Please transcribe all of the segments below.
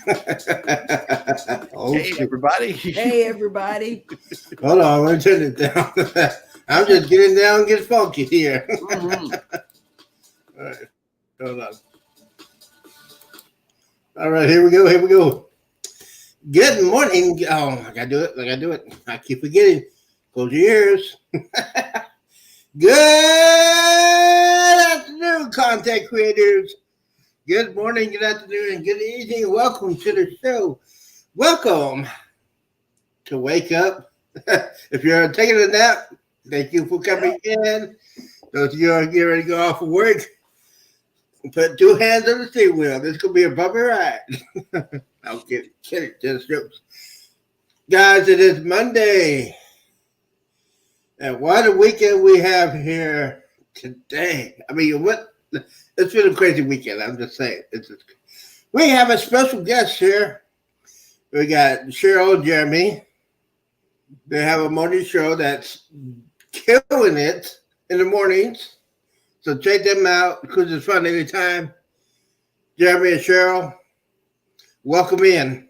Hey, everybody. Hey, everybody. Hold on, let me turn it down. I'm just getting down and get funky here. Mhm. All right, hold on. All right, here we go. Here we go. Good morning. Oh, I gotta do it. I gotta do it. I keep forgetting. Close your ears. Good afternoon, content creators. Good morning, good afternoon, and good evening. Welcome to the show. Welcome to Wake Up. If you're taking a nap, thank you for coming in. Those of you who are getting ready to go off of work, put two hands on the steering wheel. This could be a bumpy ride. I'll get it. Just jokes. Guys, it is Monday. And what a weekend we have here today. I mean, what? It's been a crazy weekend. I'm just saying. We have a special guest here. We got Cheryl and Jeremy. They have a morning show that's killing it in the mornings. So check them out because it's fun anytime. Jeremy and Cheryl, welcome in.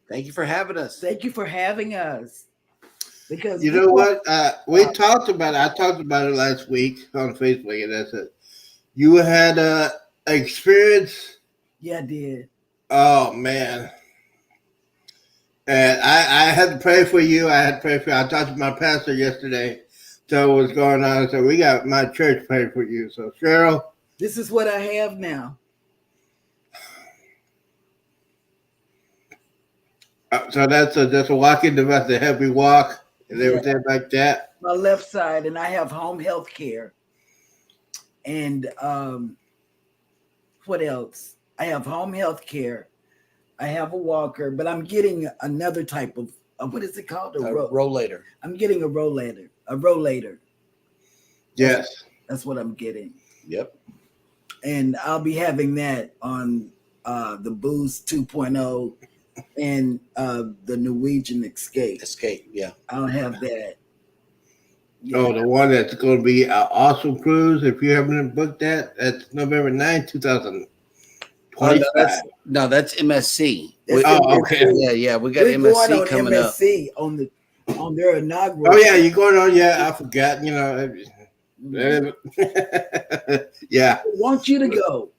Thank you for having us. Thank you for having us. Because You know what? We talked about it. I talked about it last week on Facebook, and that's it. You had a experience. Yeah, I did. Oh man. And I had to pray for you. I had to pray for you. I talked to my pastor yesterday, so what's going on. So we got my church praying for you. So Cheryl, This is what I have now. so that's a walking device to help you walk and everything like that. My left side, and I have home health care. And what else? I have home health care. I have a walker, but I'm getting another type of what is it called? Rollator. I'm getting a rollator. A rollator. Yes. That's what I'm getting. Yep. And I'll be having that on the Boost 2.0 and the Norwegian Escape. Yeah. I'll have that. Yeah. Oh, the one that's going to be an awesome cruise. If you haven't booked that, that's November 9th, 2025. No, that's MSC. That's okay. Yeah. We got We're MSC going on coming MSC on their inaugural. Oh, yeah, you're going on. Yeah, I forgot. You know. Yeah. I want you to go.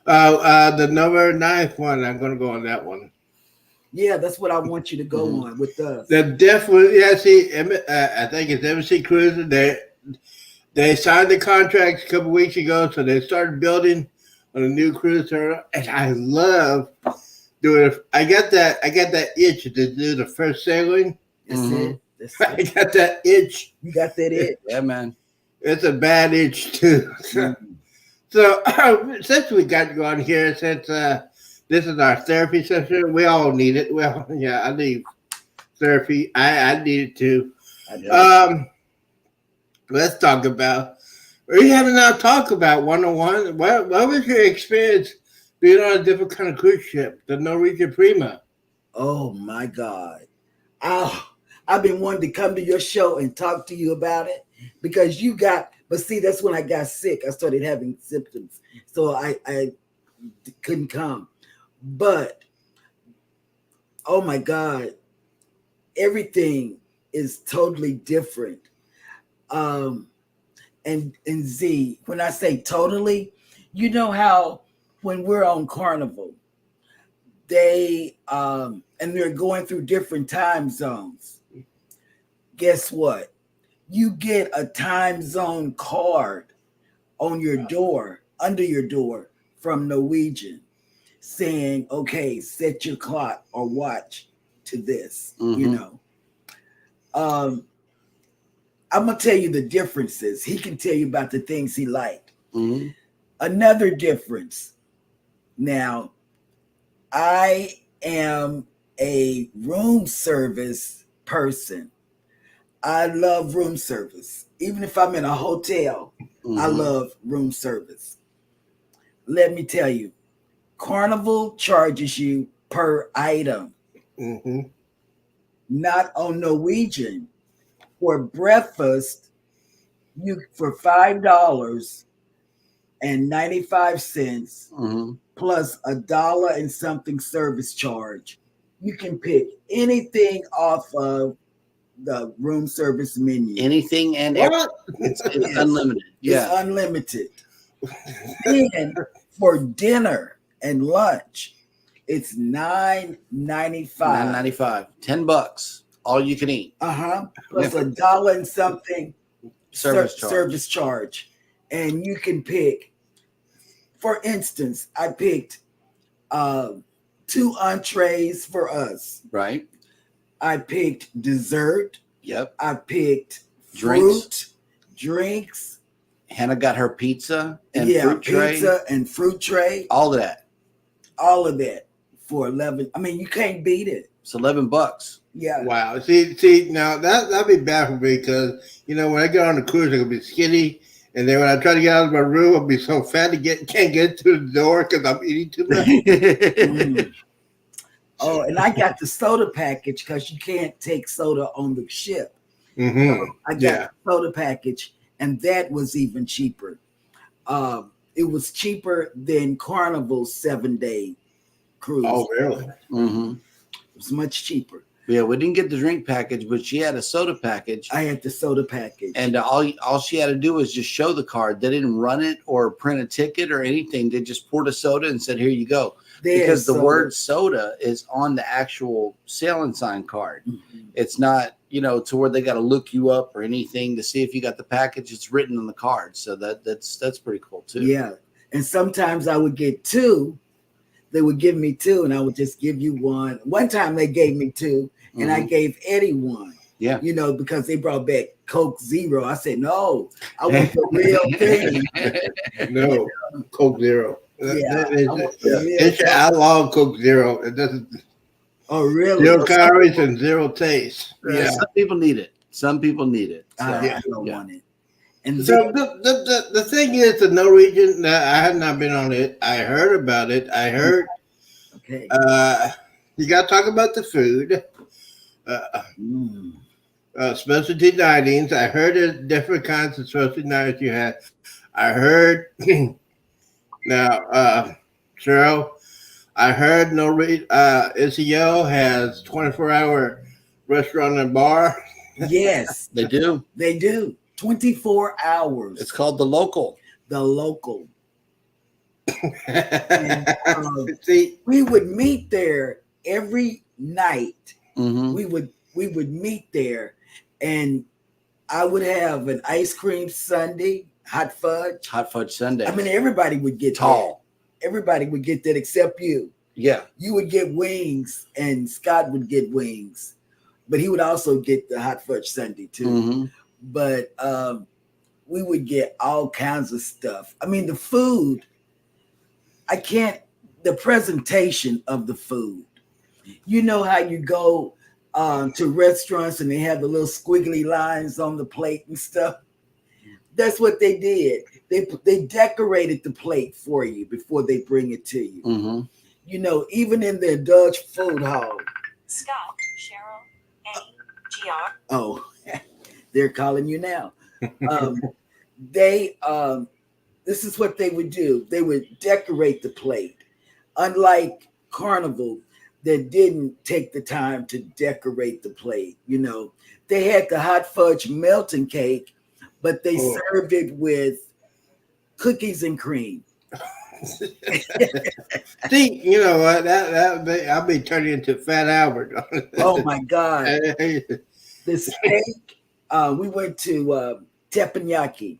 The November 9th one, I'm going to go on that one. Yeah, that's what I want you to go on with us. The definitely, yeah. See, I think it's MSC Cruises. They signed the contracts a couple weeks ago, so they started building on a new cruise terminal, and I love doing it. I got that itch to do the first sailing. That's it. That's I it. got that itch. You got that itch. Yeah, man. It's a bad itch too. So since we got going here, since this is our therapy session, we all need it. Well, yeah, I need therapy. I need it too. Let's talk about. We haven't now talked about 101. What was your experience being on a different kind of cruise ship, the Norwegian Prima? Oh my God. I've been wanting to come to your show and talk to you about it because but see, that's when I got sick. I started having symptoms. So I couldn't come. But oh my God, everything is totally different. And Z, when I say totally, you know how when we're on Carnival, they and they're going through different time zones. Guess what? You get a time zone card on your door, under your door from Norwegian saying, okay, set your clock or watch to this, you know. I'm going to tell you the differences. He can tell you about the things he liked. Another difference. Now, I am a room service person. I love room service. Even if I'm in a hotel, I love room service. Let me tell you, Carnival charges you per item. Not on Norwegian. For breakfast, you for $5 and 95 cents Mhm. plus $1 and something service charge. You can pick anything off of the room service menu. Anything and What? it's Yes. unlimited. Yeah. It's unlimited. Then for dinner and lunch, it's $9.95. $9.95. $10. All you can eat. Plus $1 and something Service charge. service charge. And you can pick, for instance, I picked 2 entrees for us. Right. I picked dessert. Yep. I picked Drinks. drinks. Hannah got her pizza and yeah, fruit tray. pizza and fruit tray. All of that. All of that for 11. I mean, you can't beat it. It's $11. Yeah. Wow. See, now that'd be bad for me because when I get on the cruise, I'm gonna be skinny, and then when I try to get out of my room, I'll be so fat can't get through the door because I'm eating too much. Mm. Oh, and I got the soda package because you can't take soda on the ship. Mm-hmm. I got Yeah. the soda package, and that was even cheaper. It was cheaper than Carnival's 7-day cruise. Oh, really? Mm-hmm. It was much cheaper. Yeah, we didn't get the drink package, but she had a soda package. I had the soda package. And all she had to do was just show the card. They didn't run it or print a ticket or anything. They just poured a soda and said, "Here you go." Because the word soda is on the actual sailing sign card. Mhm. It's not, to where they got to look you up or anything to see if you got the package. It's written on the card. So that's pretty cool too. Yeah. And sometimes I would get 2. They would give me 2 and I would just give you 1. One time they gave me 2 and I gave Eddie 1. Yeah. Because they brought back Coke Zero. I said, no, I want the real thing. No, Coke Zero. Yeah, I want the real It's thing. outlaw Coke Zero. It doesn't Oh, really? 0 calories and 0 taste. Yeah. Some people need it. Some people need it. So, I don't want it. And So the thing is, the Norwegian, I had not been on it. I heard about it. I heard okay. you got to talk about the food. Specialty dinings. I heard there's different kinds of specialty dinings you had. I heard now, Cheryl, I heard Isiel has 24-hour restaurant and bar. Yes, they do. they do. 24 hours. It's called The Local. The Local. See, We would meet there every night. Mm-hmm. We would meet there, and I would have an ice cream sundae, hot fudge. Hot fudge sundae. I mean, everybody would get tall. that. Everybody would get that except you. Yeah. You would get wings, and Scott would get wings, but he would also get the hot fudge sundae too. Mm-hmm. But we would get all kinds of stuff. I mean, the food, the presentation of the food. You know how you go to restaurants and they have the little squiggly lines on the plate and stuff? That's what they did. They decorated the plate for you before they bring it to you. Mm-hmm. Even in their Dutch food hall. Scott, Cheryl, Eddie, GR. Oh, they're calling you now. This is what they would do. They would decorate the plate. Unlike Carnival, that didn't take the time to decorate the plate. They had the hot fudge melting cake, but they served it with cookies and cream. See, you know what? I'll be turning into Fat Albert. Oh my God. The steak, we went to Teppanyaki.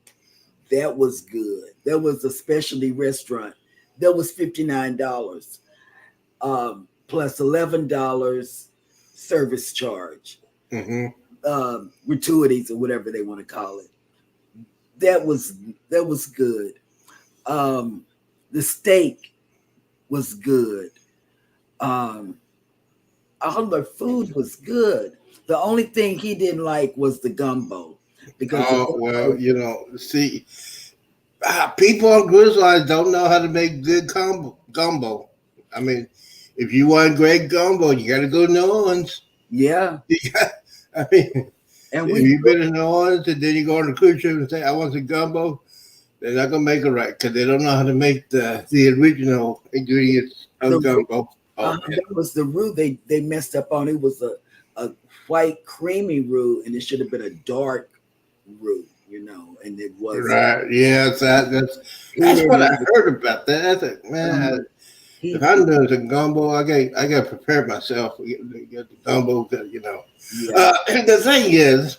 That was good. That was a specialty restaurant. That was $59 plus $11 service charge, gratuities or whatever they want to call it. That was good. The steak was good. All the food was good. The only thing he didn't like was the gumbo. Because see, people on cruise lines don't know how to make good gumbo. I mean, if you want great gumbo, you got to go to New Orleans. Yeah. I mean, and if you've been in New Orleans and then you go on the cruise ship and say, I want some gumbo, They're not gonna make it right because they don't know how to make the original ingredients The- of gumbo. Okay. That was the roux they messed up on. It was a white creamy roux, and it should have been a dark roux, and it was Right. Yes, that's what I heard about that. I think, man, if I'm doing some gumbo, I got to prepare myself to get the gumbo. Yeah. The thing is,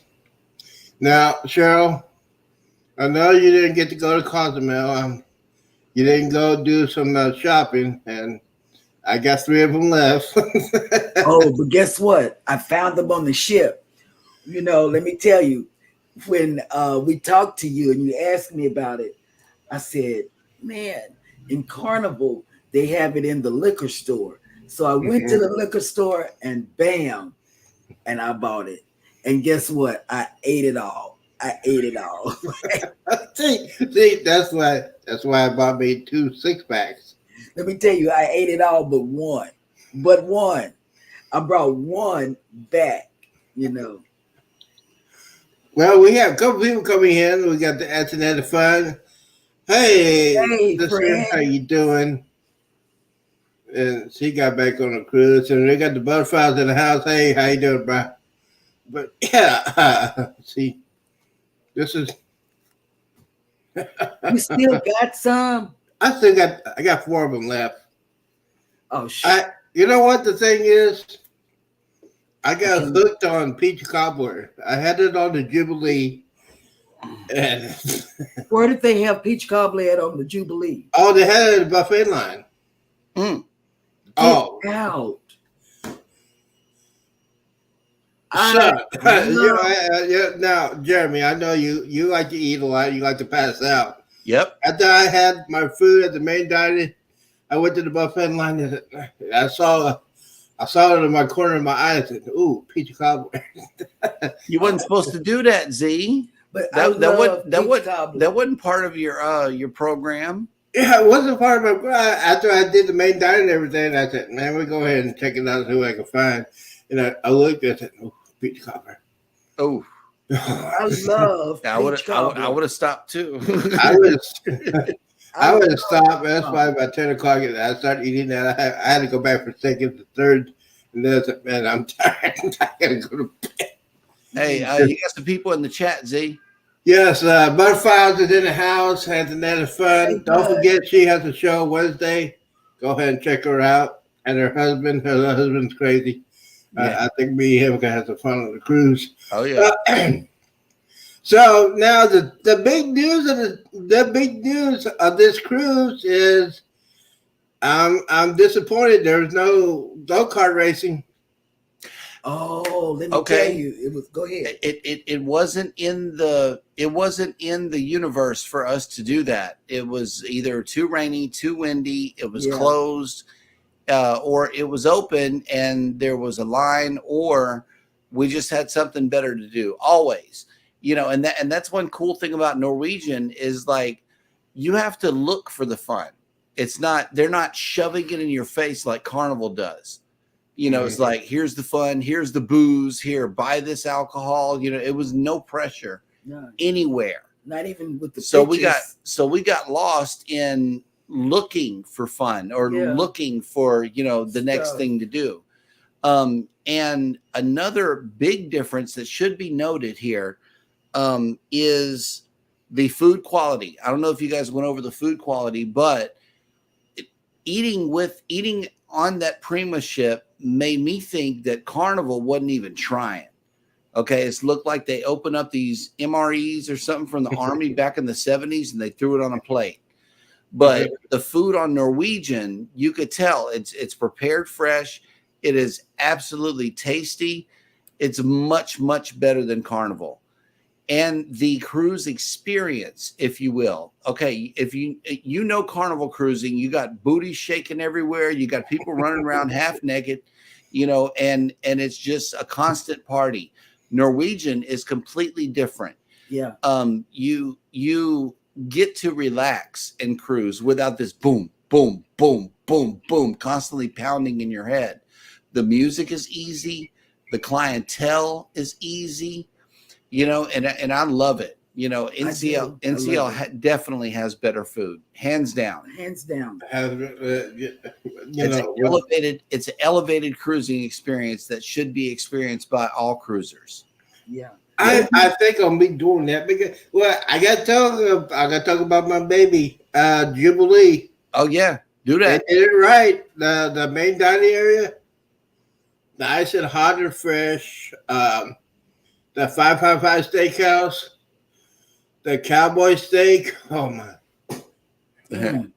now, Cheryl, I know you didn't get to go to Cozumel. You didn't go do some shopping, and I got 3 of them left. Oh, but guess what? I found them on the ship. Let me tell you, when we talked to you and you asked me about it, I said, man, in Carnival, they have it in the liquor store. So I went to the liquor store and bam, and I bought it. And guess what? I ate it all. See, that's why I bought me 2 6-packs. Let me tell you, I ate it all but one. I brought one back, Well, we have a couple people coming in. We got the Antoinette Fun. Hey, friend. how you doing? And she got back on the cruise, and they got the butterflies in the house. Hey, how you doing, bro? But yeah, see, this is. You still got some? I got 4 of them left. Oh shit! You know what the thing is? I got hooked on peach cobbler. I had it on the Jubilee. And where did they have peach cobbler at on the Jubilee? Oh, they had it at the buffet line. Get out. Now, Jeremy, I know you like to eat a lot. You like to pass out. Yep. After I had my food at the main dining, I went to the buffet line and I saw it in my corner of my eye. I said, "Ooh, peach cobbler." You wasn't supposed to do that, Z. But that wasn't part of your program. Yeah, it wasn't part of my. After I did the main dining and everything, I said, "Man, we'll go ahead and check it out and see what I can find." And I looked at it. Oh, peach cobbler. Oh, I love. I would have stopped too. I would have stopped. That's why about 10 o'clock I started eating that. I had to go back for second, the third, and then I said, "Man, I'm tired. I gotta go to bed." Hey, you got some people in the chat, Z. Yes, Butterflies is in the house. Antoinette Fun. Hey, Don't forget, she has a show Wednesday. Go ahead and check her out. And her husband's crazy. Yeah. I think me and him can have some fun on the cruise. Oh yeah. So now the big news of this cruise is I'm disappointed. There's no go-kart racing. Oh, let me tell you, it was. Go ahead. It wasn't in the universe for us to do that. It was either too rainy, too windy. It was closed, or it was open and there was a line, or we just had something better to do. Always, and that's one cool thing about Norwegian is like you have to look for the fun. They're not shoving it in your face like Carnival does. It's like, here's the fun, here's the booze, here, buy this alcohol. It was no pressure anywhere. Not even with the So pictures. we got lost in looking for fun or looking for, the next thing to do. And another big difference that should be noted here is the food quality. I don't know if you guys went over the food quality, but eating on that Prima ship made me think that Carnival wasn't even trying. Okay, it's looked like they opened up these MREs or something from the Army back in the 70s and they threw it on a plate. But the food on Norwegian, you could tell it's prepared fresh. It is absolutely tasty. It's much, much better than Carnival. And the cruise experience, if you will. Okay, if you Carnival cruising, you got booty shaking everywhere. You got people running around half naked, and it's just a constant party. Norwegian is completely different. Yeah. You get to relax and cruise without this boom, boom, boom, boom, boom, constantly pounding in your head. The music is easy. The clientele is easy. And I love it. You know, NCL I love definitely has better food, hands down. Hands down. It's an elevated cruising experience that should be experienced by all cruisers. Yeah. I think I'll be doing that because I gotta talk about my baby, Jubilee. Oh yeah, do They that. did it right. The main dining area, nice and hot and fresh. The 555 steakhouse, the cowboy steak. Oh my! Mm.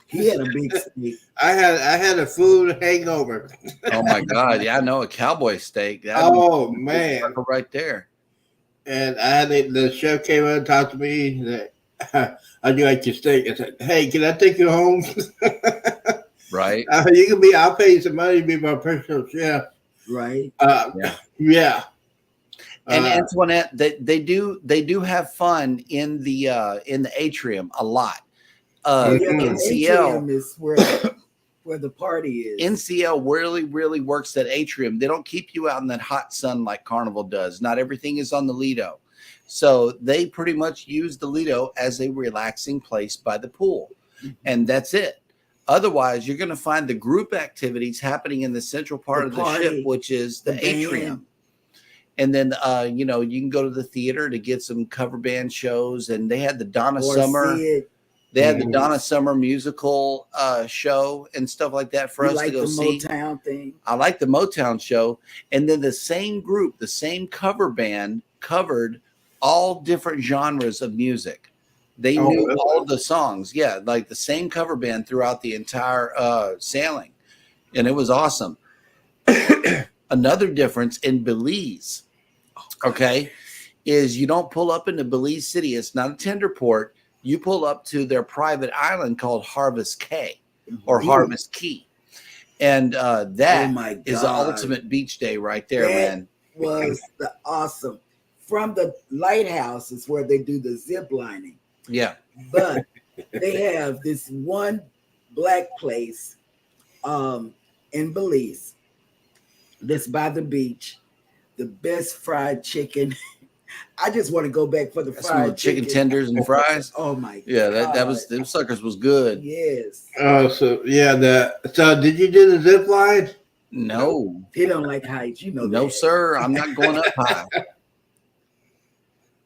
He had a big steak. I had a food hangover. Oh my God, yeah, I know a cowboy steak. Oh man, right there. And I had the chef came in and talked to me. That I do like your steak. I said, "Hey, can I take you home?" Right. You can be. I'll pay you some money to be my personal chef. Right. Yeah. And Antoinette, they do have fun in the atrium a lot. The NCL atrium is where the party is. NCL really works that atrium. They don't keep you out in that hot sun like Carnival does. Not everything is on the Lido. So they pretty much use the Lido as a relaxing place by the pool. And that's it. Otherwise, you're going to find the group activities happening in the central part of the ship, which is the atrium. And then, you can go to the theater to get some cover band shows. And they had the Donna Summer. They had the Donna Summer musical show and stuff like that for us to go see. Motown thing. I like the Motown show. And then the same group, the same cover band covered all different genres of music. They knew all the songs. Yeah, like the same cover band throughout the entire sailing. And it was awesome. Another difference in Belize, okay, is you don't pull up into Belize City. It's not a tender port. You pull up to their private island called Harvest Cay or Harvest Key. And that is the ultimate beach day right there, man. Was the awesome. From the lighthouse is where they do the zip lining. Yeah. But they have this one black place in Belize that's by the beach. The best fried chicken. I just want to go back for the fried chicken tenders and fries. Oh my God. Yeah, that was them suckers was good. Yes. Oh, so did you do the zip line? No. He don't like heights, you know. No, sir. I'm not going up high.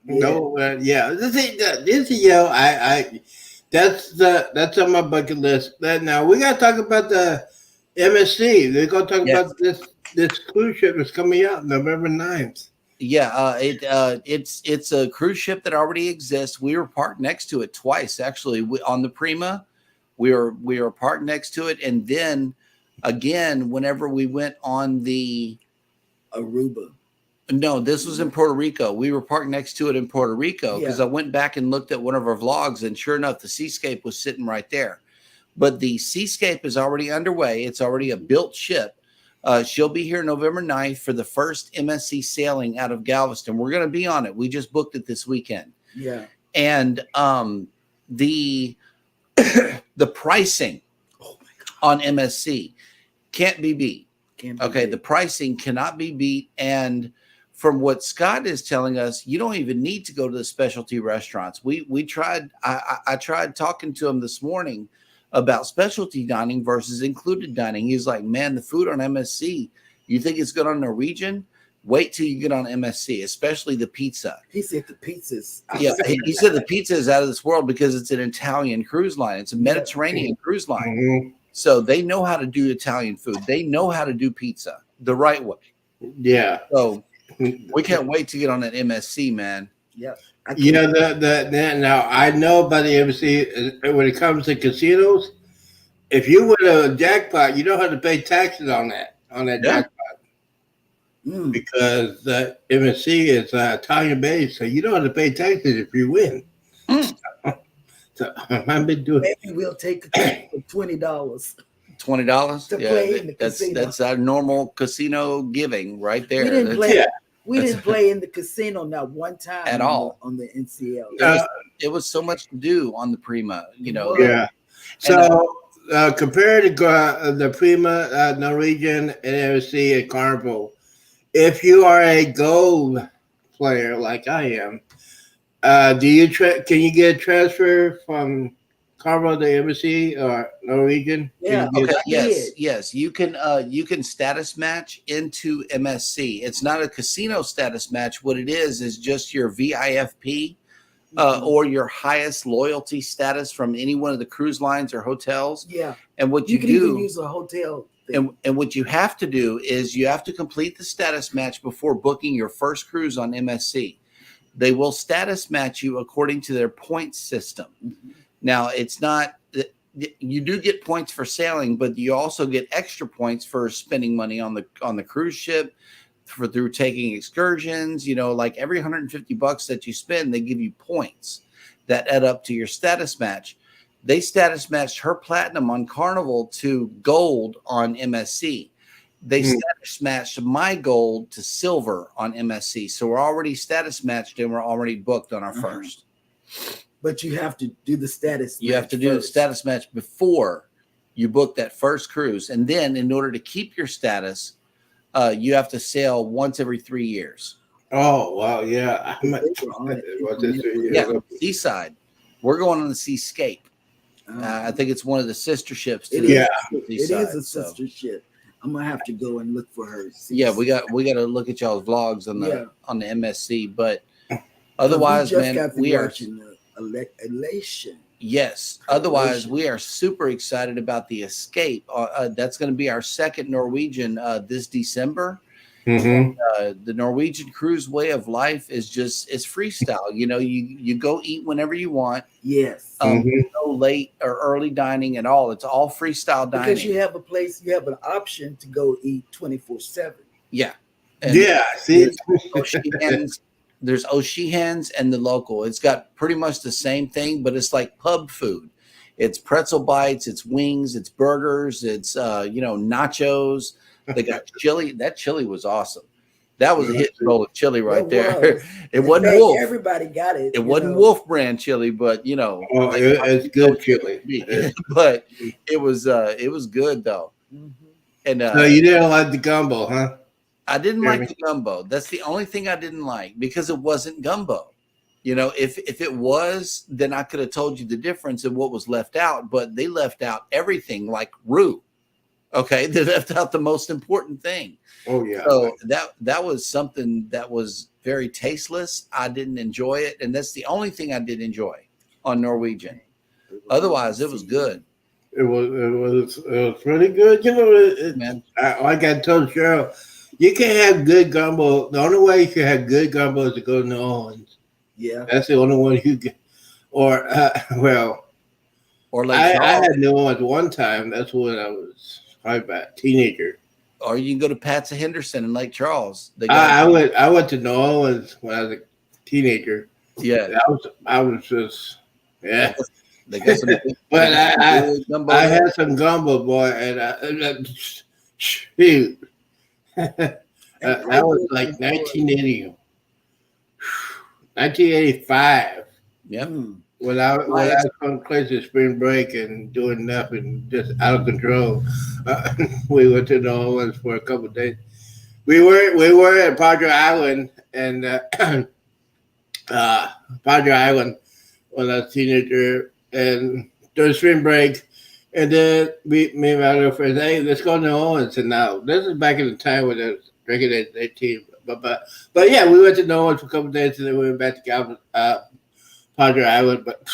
No, This is that's on my bucket list. Now we got to talk about the MSC. They're going to talk about this cruise ship that's coming out November 9th. Yeah, it's a cruise ship that already exists. We were parked next to it twice, actually. On the Prima, we were parked next to it, and then again, whenever we went on the Aruba. No, this was in Puerto Rico. We were parked next to it in Puerto Rico because I went back and looked at one of our vlogs, and sure enough, the Seascape was sitting right there. But the Seascape is already underway. It's already a built ship. She'll be here November 9th for the first MSC sailing out of Galveston. We're going to be on it. We just booked it this weekend. Yeah. And the pricing on MSC can't be beat. The pricing cannot be beat. And from what Scott is telling us, you don't even need to go to the specialty restaurants. We tried. I tried talking to him this morning about specialty dining versus included dining. He's like, man, the food on MSC, you think it's good on Norwegian? Wait till you get on MSC, especially the pizza. He said the pizza's. Yeah, he said the pizza is out of this world because it's an Italian cruise line. It's a Mediterranean cruise line. Mm-hmm. So they know how to do Italian food. They know how to do pizza the right way. Yeah. So we can't wait to get on that MSC, man. Yeah. Now I know about the MSC when it comes to casinos. If you win a jackpot, you don't have to pay taxes on that jackpot because the MSC is Italian based, so you don't have to pay taxes if you win. So I've been doing. Maybe we'll take a for $20. $20 to play in the casino. That's our normal casino giving right there. We didn't play in the casino not one time at all on the NCL. It was so much to do on the Prima, Yeah. So compared to the Prima, Norwegian, NMC, and Carnival, if you are a gold player like I am, Do you can you get a transfer from Carnival to MSC or Norwegian? Yeah. Can you get- I Yes, did. yes. You can status match into MSC. It's not a casino status match. What it is just your VIFP Mhm. or your highest loyalty status from any one of the cruise lines or hotels. Yeah. And what You you can even do, use a hotel thing. and what you have to do is you have to complete the status match before booking your first cruise on MSC. They will status match you according to their point system. Mhm. Now, it's not, you do get points for sailing, but you also get extra points for spending money on the cruise ship, through taking excursions. Like every $150 that you spend, they give you points that add up to your status match. They status matched her platinum on Carnival to gold on MSC. They status matched my gold to silver on MSC. So we're already status matched and we're already booked on our first. But you have to do the status. You have match to do the first. status match before you book that first cruise. And then in order to keep your status, you have to sail once every 3 years. Oh wow, yeah. They were on it. What this is, Yeah, Seaside. We're going on the Seascape. Um, I think it's one of the sister ships to it the is. Yeah. It Seaside, is a so. sister ship. I'm gonna have to go and look for her. Yeah, we got to look at y'all's vlogs on the MSC, but otherwise, we just man, got to we are watching the elation. yes. Otherwise, we are super excited about the Escape. That's going to be our second Norwegian this December. Mhm. The Norwegian cruise way of life is it's freestyle. You go eat whenever you want. Yes. No late or early dining at all. It's all freestyle dining. Because you have a place, you have an option to go eat 24/7. Yeah. And Yeah, see, there's O'Sheehan's and the local. It's got pretty much the same thing, but it's like pub food. It's pretzel bites, it's wings, it's burgers, it's nachos. They got chili. That chili was awesome. That was a hit roll of chili right there. Was. It In wasn't fact, Wolf. Everybody got it. It wasn't Wolf brand chili, but oh, it's good chili. but it was good though. Mhm. And So you didn't like the gumbo, huh? I didn't Jeremy? like the gumbo. That's the only thing I didn't like because it wasn't gumbo. If it was, then I could have told you the difference and what was left out, but they left out everything like roux. Okay, they left out the most important thing. Oh yeah. So that was something that was very tasteless. I didn't enjoy it, and that's the only thing I did enjoy on Norwegian. Otherwise, it was good, It was really good. man. Like I told Cheryl, you can have good gumbo. The only way you can have good gumbo is to go to New Orleans. Yeah. That's the only one you get. Or Or Lake I Charles, had New Orleans one time. That's when I was probably about a teenager. or you can go to Pat's of Henderson in Lake Charles. They I got, went to New Orleans when I was a teenager. yeah, I was just they got some. But good gumbo I there. had some gumbo, boy, and shoot, that was like 1980, 1985. Yep. Mm. When I was on crazy spring break and doing nothing, just out of control. We went to New Orleans for a couple of days. We were at Padre Island and Padre Island when I was a teenager and during spring break. And then me and my other friends, hey, let's go to New Orleans. And now this is back in the time when I was drinking at 18. But yeah, we went to New Orleans for a couple of days and then we went back to Padre Island. But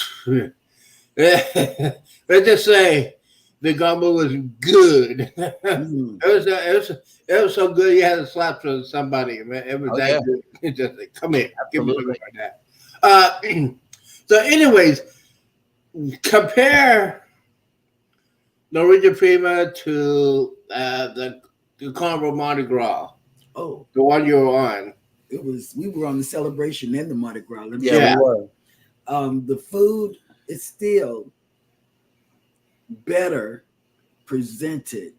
let's just say the gumbo was good. Mm. It was so good you had to slap somebody. Man. It was Oh, that yeah. good. It's just like, come here, give me Absolutely. something like that. So, anyways, compare Norwegian Prima to the Carnival Mardi Gras, Oh, the one you were on. we were on the celebration and the Mardi Gras. Let me Yeah, Yeah. we were. The food is still better presented.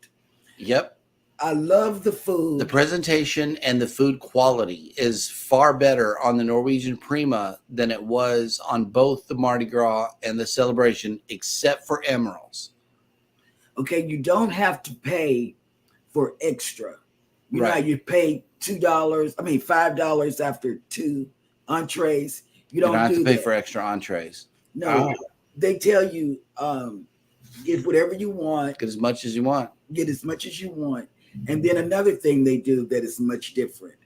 Yep. I love the food. The presentation and the food quality is far better on the Norwegian Prima than it was on both the Mardi Gras and the celebration, except for Emeralds. Okay, you don't have to pay for extra. You know how Right. you pay $5 after 2 entrees. You don't don't have do to pay that. for extra entrees. No, they tell you get whatever you want, Get as much as you want. get as much as you want. And then another thing they do that is much different.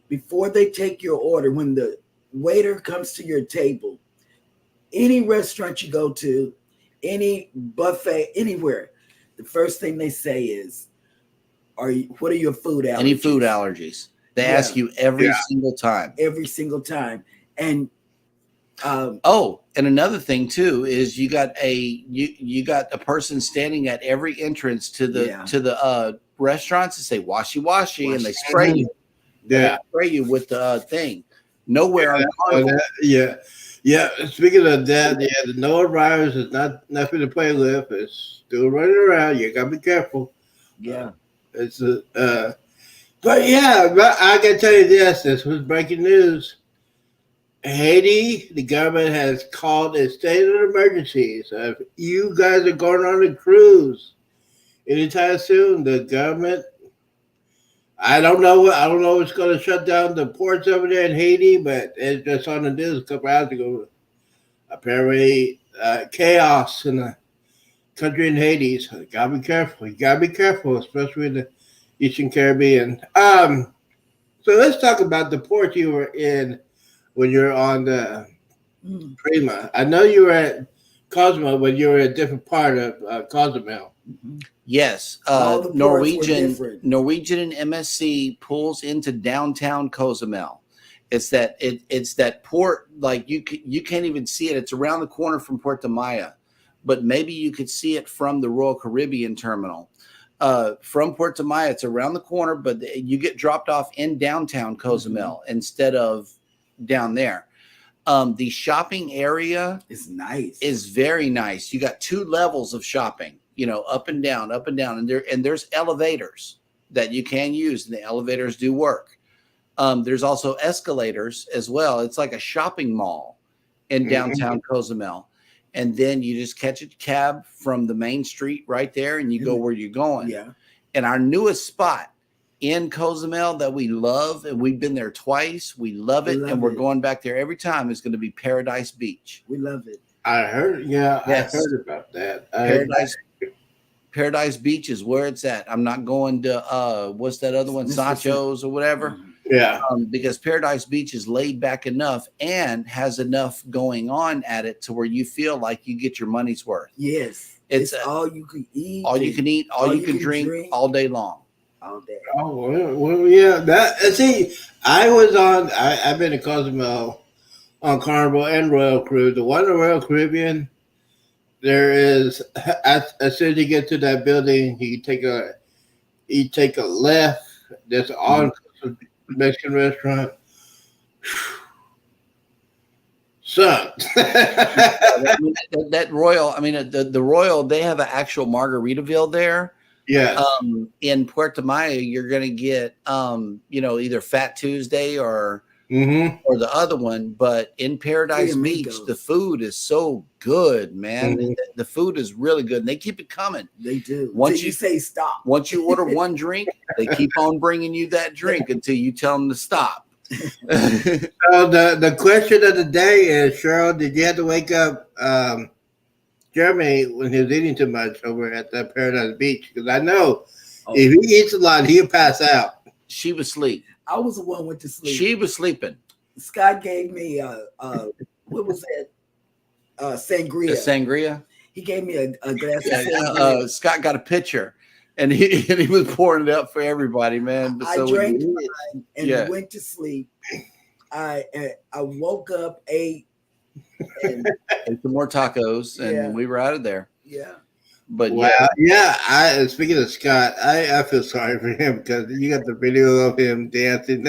Before they take your order, when the waiter comes to your table, any restaurant you go to, any buffet, anywhere, the first thing they say is, what are your food allergies? Any food allergies. They ask you every single time. Every single time. And and another thing too is you got a person standing at every entrance to the restaurants to say washy, and they spray you. Yeah, They spray you with the thing. Nowhere on Carnival. Yeah. Speaking of that, the norovirus is nothing to play with. It's still running around. You gotta be careful. Yeah. But I can tell you this. This was breaking news. Haiti, the government has called a state of emergency. So if you guys are going on a cruise anytime soon, the government, I don't know what's going to shut down the ports over there in Haiti, but it's just on the news a couple hours ago. Apparently, chaos in the country in Haiti. So you gotta be careful. You gotta be careful, especially in the Eastern Caribbean. So let's talk about the port you were in when you're on the Prima. I know you were at Cozumel, but you were a different part of Cozumel. Yes, Norwegian and MSC pulls into downtown Cozumel. It's that port, like you can't even see it. It's around the corner from Puerto Maya, but maybe you could see it from the Royal Caribbean terminal. From Puerto Maya, it's around the corner, but you get dropped off in downtown Cozumel instead of down there. The shopping area is very nice. You got 2 levels of shopping, up and down, and there's elevators that you can use, and the elevators do work. There's also escalators as well. It's like a shopping mall in downtown Cozumel. And then you just catch a cab from the main street right there, and you go where you're going. Yeah. And our newest spot in Cozumel that we love, and we've been there twice. We love it, and we're going back there every time. Is going to be Paradise Beach. We love it. I heard, Yes. I heard about that. Paradise Beach is where it's at. I'm not going to what's that other one, Sancho's or whatever. Yeah. Because Paradise Beach is laid back enough and has enough going on at it to where you feel like you get your money's worth. Yes. It's all you can eat. All you can eat, all you can drink all day long. All day. Oh, well, yeah. I've been to Cozumel on Carnival and Royal Cruise. The one in Royal Caribbean, there is, as soon as you get to that building, you take a left. There's all Mexican restaurant. Son. that Royal, the Royal, they have an actual Margaritaville there. Yeah. In Puerto Maya, you're going to get, either Fat Tuesday or the other one. But in Paradise Beach, the food is so good, man. The food is really good. And they keep it coming. They do. Once you say stop. Once you order one drink, they keep on bringing you that drink until you tell them to stop. So the question of the day is, Cheryl, did you have to wake up Jeremy when he was eating too much over at the Paradise Beach? Because I know if he eats a lot, he'll pass out. She was asleep. I was the one went to sleep. She was sleeping. Scott gave me what was that? Sangria. Sangria. He gave me a glass of sangria. Scott got a pitcher, and he was pouring it up for everybody, man. I drank mine and went to sleep. I woke up, ate some more tacos, and we were out of there. Yeah. But speaking of Scott, I feel sorry for him because you got the video of him dancing.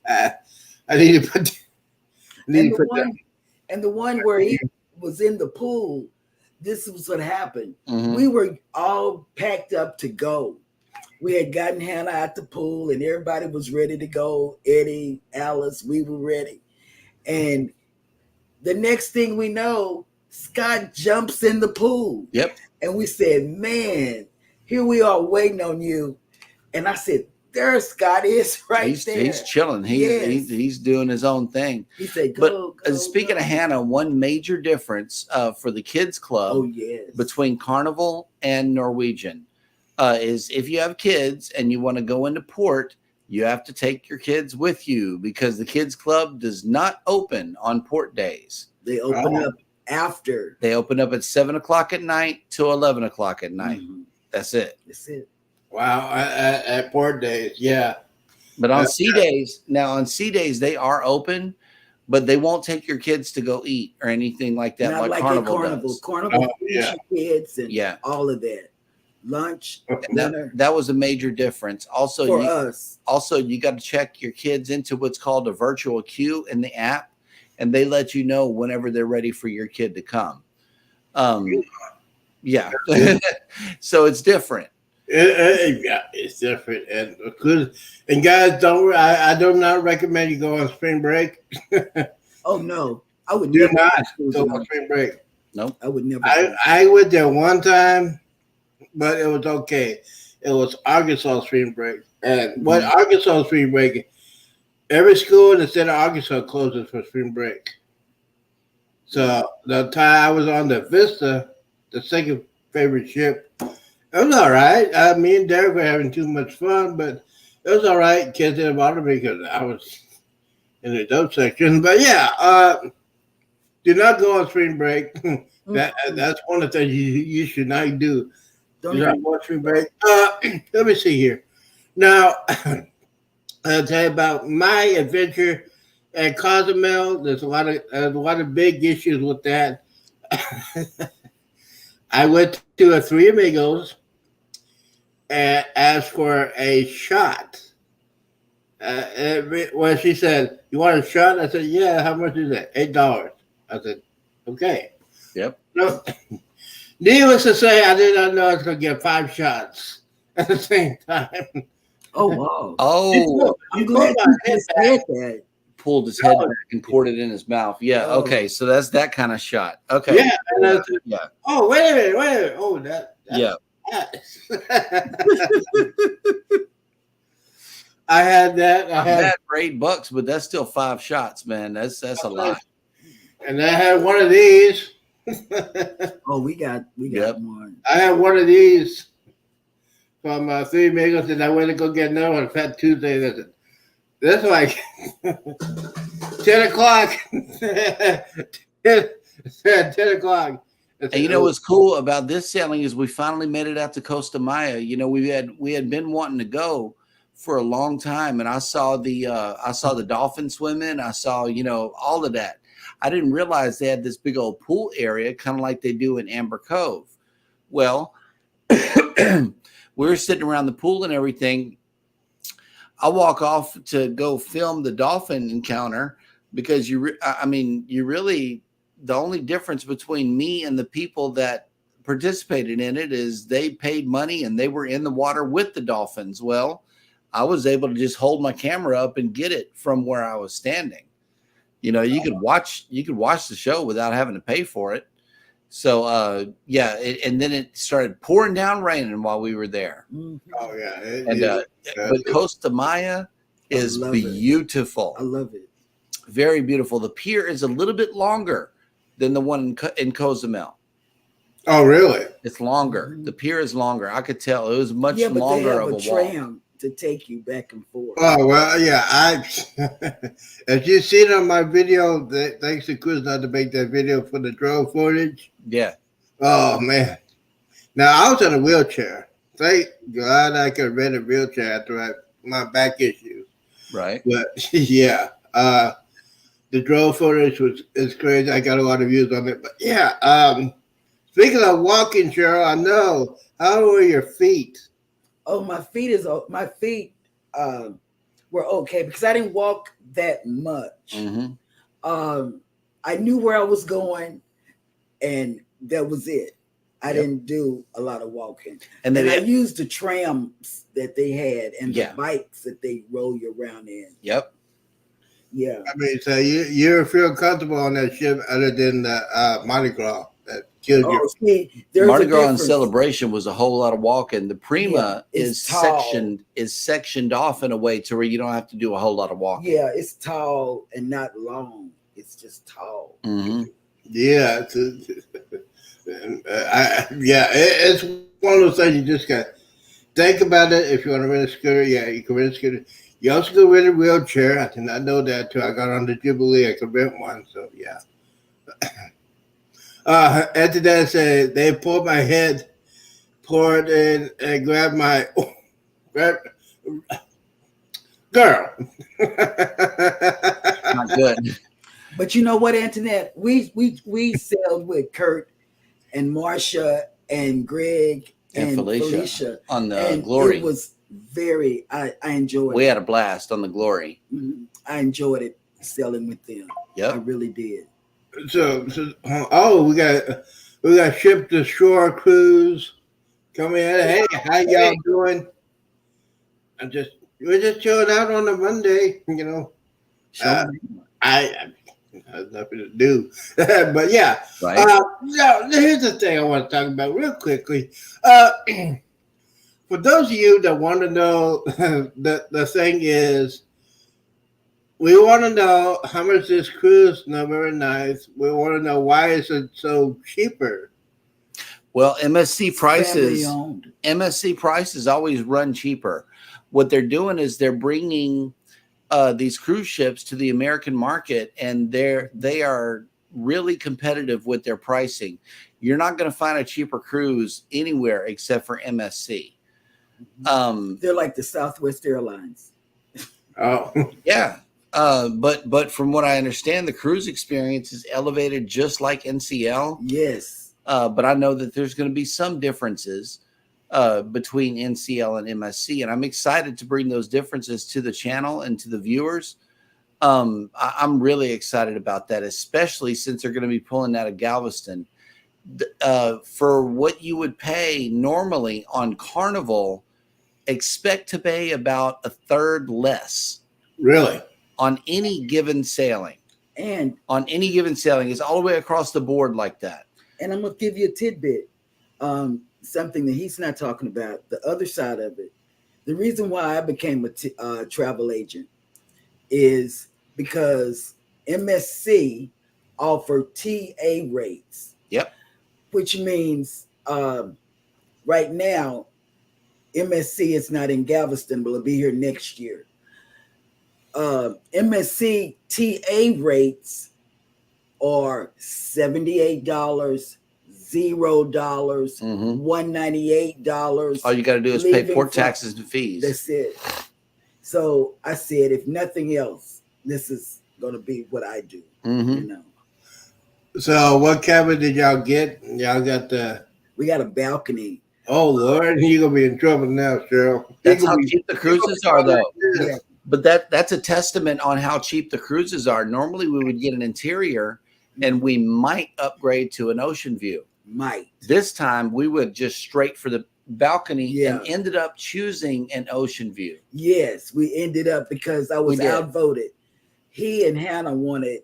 I need to put. And the one where he was in the pool, this was what happened. Mm-hmm. We were all packed up to go. We had gotten Hannah at the pool, and everybody was ready to go. Eddie, Alice, we were ready. And the next thing we know, Scott jumps in the pool. Yep. And we said, man, here we are waiting on you. And I said, there Scott is right he's there. he's chilling. He's doing his own thing. He said, But go, go, speaking go. of Hannah, one major difference for the kids club Oh, yes. between Carnival and Norwegian is if you have kids and you want to go into port, you have to take your kids with you because the kids club does not open on port days. They open up after. They open up at 7 o'clock at night to 11 o'clock at night. Mhm. That's it. That's it. Wow, at port days, yeah. But on C days, they are open, but they won't take your kids to go eat or anything like that. Not like Carnival at Carnival. does. Carnival yeah. feeds your kids and Yeah. all of that. Lunch, That, dinner that was a major difference. Also, for us. you got to check your kids into what's called a virtual queue in the app, and they let you know whenever they're ready for your kid to come. Yeah. So it's different. Yeah, it's different, and good. And guys, I do not recommend you go on spring break. Oh no, I would Do never not go on spring break. Nope. I would never. I went there one time, but it was okay. It was Arkansas spring break, and what Arkansas spring break? Every school in the state of Arkansas closes for spring break. So the time I was on the Vista, the second favorite ship, it was all right. Me and Derek were having too much fun, but it was all right. Kids didn't bother me because I was in the adult section. But yeah, do not go on spring break. That's one of the things you should not do. Don't Do not go on spring break. Let me see here. Now, I'll tell you about my adventure at Cozumel. There's a lot of big issues with that. I went to a Three Amigos and asked for a shot. When she said, "You want a shot?" I said, "Yeah." How much is that? $8. I said, "Okay." Yep. No, needless to say, I did not know I was going to get 5 shots at the same time. Oh wow! Oh, I'm glad you just said that. pulled his head back and poured it in his mouth. Yeah. Oh. Okay. So that's that kind of shot. Okay. Yeah, and I said, Yeah. "Oh, wait a minute. Oh, that Yeah. I had that. I had, Bad for $8, but that's still 5 shots, man. That's a lot. and I had one of these. Oh, we got Yep. one. I had one of these from Three Amigos, and I went to go get another one Fat Tuesday. That's like 10 o'clock. 10 o'clock. And you know what's cool about this sailing is we finally made it out to Costa Maya. You know, we had been wanting to go for a long time, and I saw the dolphin swimming. I saw, you know, all of that. I didn't realize they had this big old pool area, kind of like they do in Amber Cove. Well, we were sitting around the pool and everything. I walk off to go film the dolphin encounter because the only difference between me and the people that participated in it is they paid money and they were in the water with the dolphins. Well, I was able to just hold my camera up and get it from where I was standing. You know, you could watch the show without having to pay for it. So, and then it started pouring down raining while we were there. Mhm. Oh yeah, But Costa Maya is beautiful. I love it. Very beautiful. The pier is a little bit longer than the one in Cozumel. Oh really? It's longer. Mhm. The pier is longer. I could tell it was much Yeah, but they longer have of a a walk. tram to take you back and forth. Oh well, yeah. As you seen on my video, thanks to Chris not to make that video for the drone footage. Yeah. Oh man! Now I was in a wheelchair. Thank God I could rent a wheelchair after my back issue. Right. But yeah, the drone footage is crazy. I got a lot of views on it. But yeah, speaking of walking, Cheryl, I know. How are your feet? Oh, my feet were okay because I didn't walk that much. Mm-hmm. I knew where I was going, and that was it. I didn't do a lot of walking, And then I used the trams that they had and Yeah. the bikes that they roll you around in. Yep. Yeah, I mean, so you feel comfortable on that ship other than the Mardi Gras. killed your. Oh, see, there's Mardi a Gras and difference. Celebration was a whole lot of walking. The Prima Yeah, it's is tall. sectioned off in a way to where you don't have to do a whole lot of walking. Yeah, it's tall and not long. It's just tall. Mhm. Yeah, it's one of those things you just got to think about it. If you want to rent a scooter, yeah, you can rent a scooter. You also can rent a wheelchair. I did not know that till I got on the Jubilee. I could rent one, so yeah. After that, said they pulled my head, poured in, and grabbed my girl. Not good. But you know what, Antoinette? We sailed with Kurt and Marcia and Greg And Felicia on the and Glory. It was very. I enjoyed. We it. had a blast on the Glory. Mhm. I enjoyed it sailing with them. I Yep. really did. So we got ship to shore cruise coming in. Hey, how y'all doing? We're just chilling out on a Monday, you know. I have nothing to do, but yeah. Right. Now here's the thing I want to talk about real quickly. For those of you that want to know, the thing is, we want to know how much this cruise November 9th. We want to know why is it so cheaper. Well, MSC prices. Family owned. MSC prices always run cheaper. What they're doing is they're bringing these cruise ships to the American market, and they are really competitive with their pricing. You're not going to find a cheaper cruise anywhere except for MSC. They're like the Southwest Airlines. Oh, Yeah. But from what I understand, the cruise experience is elevated just like NCL. Yes. But I know that there's going to be some differences between NCL and MSC, and I'm excited to bring those differences to the channel and to the viewers. I'm really excited about that, especially since they're going to be pulling out of Galveston. For what you would pay normally on Carnival, expect to pay about a third less really? on any given sailing. And On any given sailing, it's all the way across the board like that. I'm gonna give you a tidbit, something that he's not talking about. The other side of it. The reason why I became a travel agent is because MSC offered TA rates. Yep. Which means right now MSC is not in Galveston, but it'll be here next year. MSC TA rates are $78, $0, Mhm. $198. All you got to do is pay Leaving port for- taxes and fees. That's it. So I said, if nothing else, this is going to be what I do. Mhm. You know, So what cabin did y'all get? Y'all got the. we got a balcony. Oh Lord, you're gonna be in trouble now, Cheryl. That's how cheap the cruises are, though. Yeah. But that's a testament on how cheap the cruises are. Normally, we would get an interior, and we might upgrade to an ocean view. Might. This time, we would just straight for the balcony Yeah. and ended up choosing an ocean view. Yes, we ended up because I was We did. outvoted. He and Hannah wanted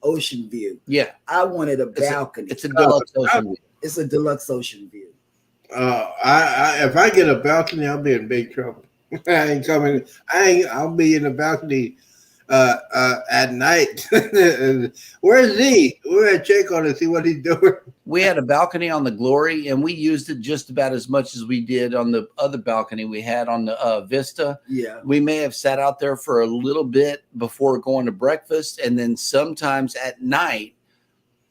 ocean view. Yeah, I wanted a balcony. it's a deluxe ocean view. It's a deluxe ocean view. If I get a balcony, I'll be in big trouble. I ain't coming. I'll be in the balcony at night. Where's he? We're gonna check on it, see what he's doing. We had a balcony on the Glory, and we used it just about as much as we did on the other balcony we had on the Vista. Yeah. We may have sat out there for a little bit before going to breakfast, and then sometimes at night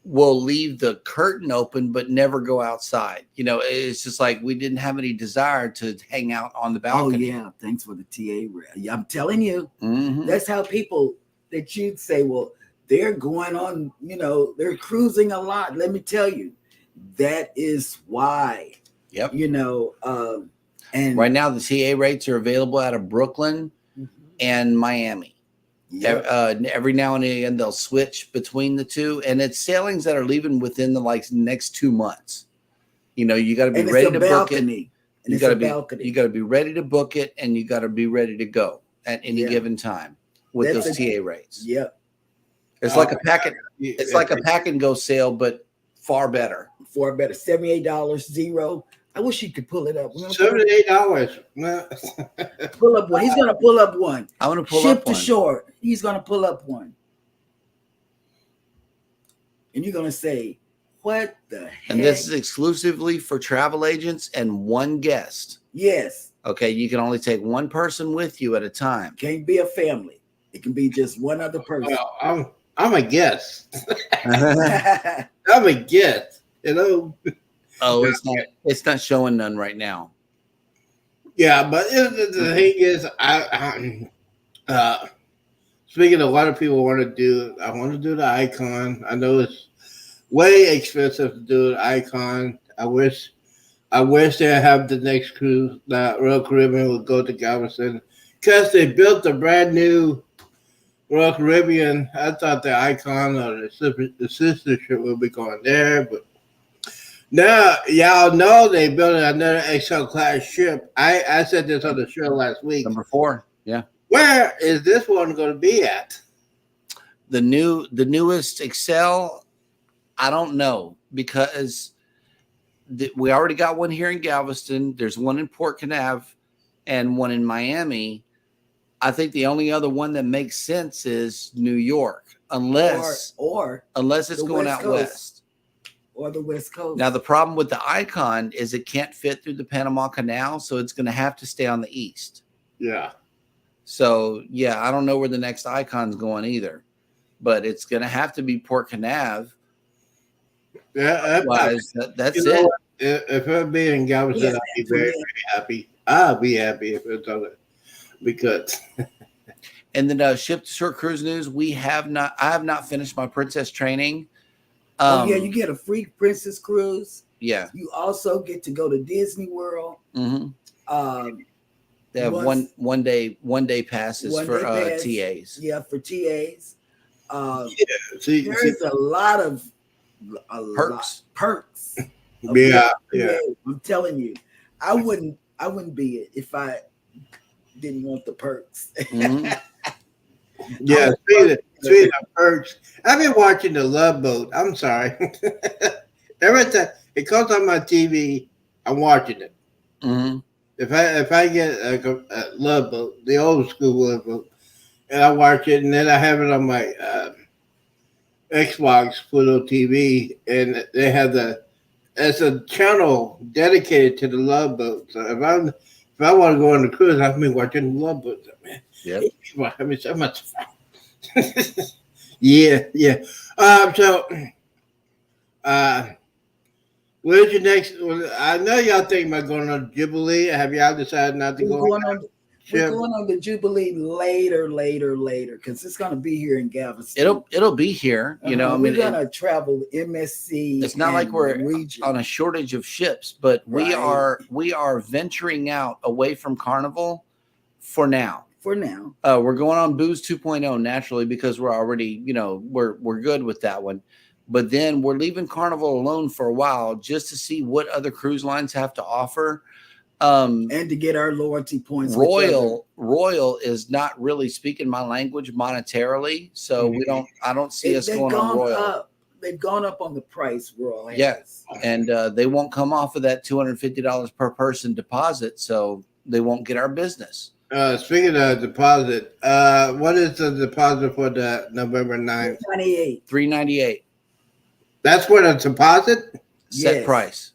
we'll leave the curtain open but never go outside. You know, it's just like we didn't have any desire to hang out on the Oh balcony. yeah. Thanks for the TA rail. Yeah, I'm telling you, Mhm. that's how people that you'd say, well, they're going on, they're cruising a lot. Let me tell you, that is why. Yep. And Right now, the TA rates are available out of Brooklyn Mhm. and Miami. Yeah. Every now and again, they'll switch between the two, and it's sailings that are leaving within the next 2 months. You know, you got to be And it's ready a to book it. balcony. And You it's got a to be balcony. you got to be ready to book it, and you got to be ready to go at any Yeah. given time with That's those TA rates. Yeah. It's like a pack. It's like a pack and go sale, but far better. Far better. $78, zero. I wish you could pull it up. $78. Pull up one. He's gonna pull up one. I'm gonna pull Ship up to one. shore. He's gonna pull up one. And you're gonna say, what the heck? And this is exclusively for travel agents and one guest. Yes. Okay, you can only take one person with you at a time. Can't be a family. It can be just one other person. Well, I'm a guest. I'm a guest. You know. Oh, it's not showing none right now. Yeah, but the thing is, speaking of a lot of people want to do, I want to do the Icon. I know it's way expensive to do the Icon. I wish they have the next cruise that Royal Caribbean would go to Galveston because they built a brand new Royal Caribbean. I thought the Icon or the sister ship would be going there, but now y'all know they built another XL class ship. I said this on the show last week. Number 4, yeah. Where is this one going to be at? The newest Excel, I don't know, because we already got one here in Galveston. There's one in Port Canaveral and one in Miami. I think the only other one that makes sense is New York, unless it's going out west. Or the West Coast. Now, the problem with the Icon is it can't fit through the Panama Canal, so it's going to have to stay on the east. Yeah. So, yeah, I don't know where the next Icon's going either, but it's going to have to be Port Canaveral. Yeah. Otherwise, that's it. If it be in Galveston, Yeah, I'd be very, very happy. I'll be happy if it's on it because. And then ship to shore cruise news. I have not finished my princess training. You get a free princess cruise. Yeah. You also get to go to Disney World. Mm-hmm. They have one day passes for TAs. Yeah, for TAs. There's a lot of perks. Yeah. I'm telling you, I wouldn't be it if I didn't want the perks. Mm-hmm. Yeah, speaking of perks, I've been watching the Love Boat. I'm sorry. Every time it comes on my TV, I'm watching it. Mm-hmm. If I get a Love Boat, the old school Love Boat, and I watch it, and then I have it on my Xbox Pluto TV, and they have it's a channel dedicated to the Love Boat. So if I want to go on the cruise, I've been watching the Love Boat. Man, yep. I mean, so much fun. yeah. Where's your next? I know y'all think about going on Jubilee. Have y'all decided not to go on? We're going on the Jubilee later, because it's going to be here in Galveston. It'll be here. You know, I mean, we're going to travel MSC. It's not like we're on a shortage of ships, but we are venturing out away from Carnival for now. We're going on Booze 2.0 naturally because we're already, we're good with that one. But then we're leaving Carnival alone for a while just to see what other cruise lines have to offer. And to get our loyalty points. Royal is not really speaking my language monetarily, so I don't see us going on Royal. They've gone up on the price, Royal. Yes, and they won't come off of that $250 per person deposit, so they won't get our business. Speaking of deposit, what is the deposit for the November 9th? $398. That's what a deposit? Set price.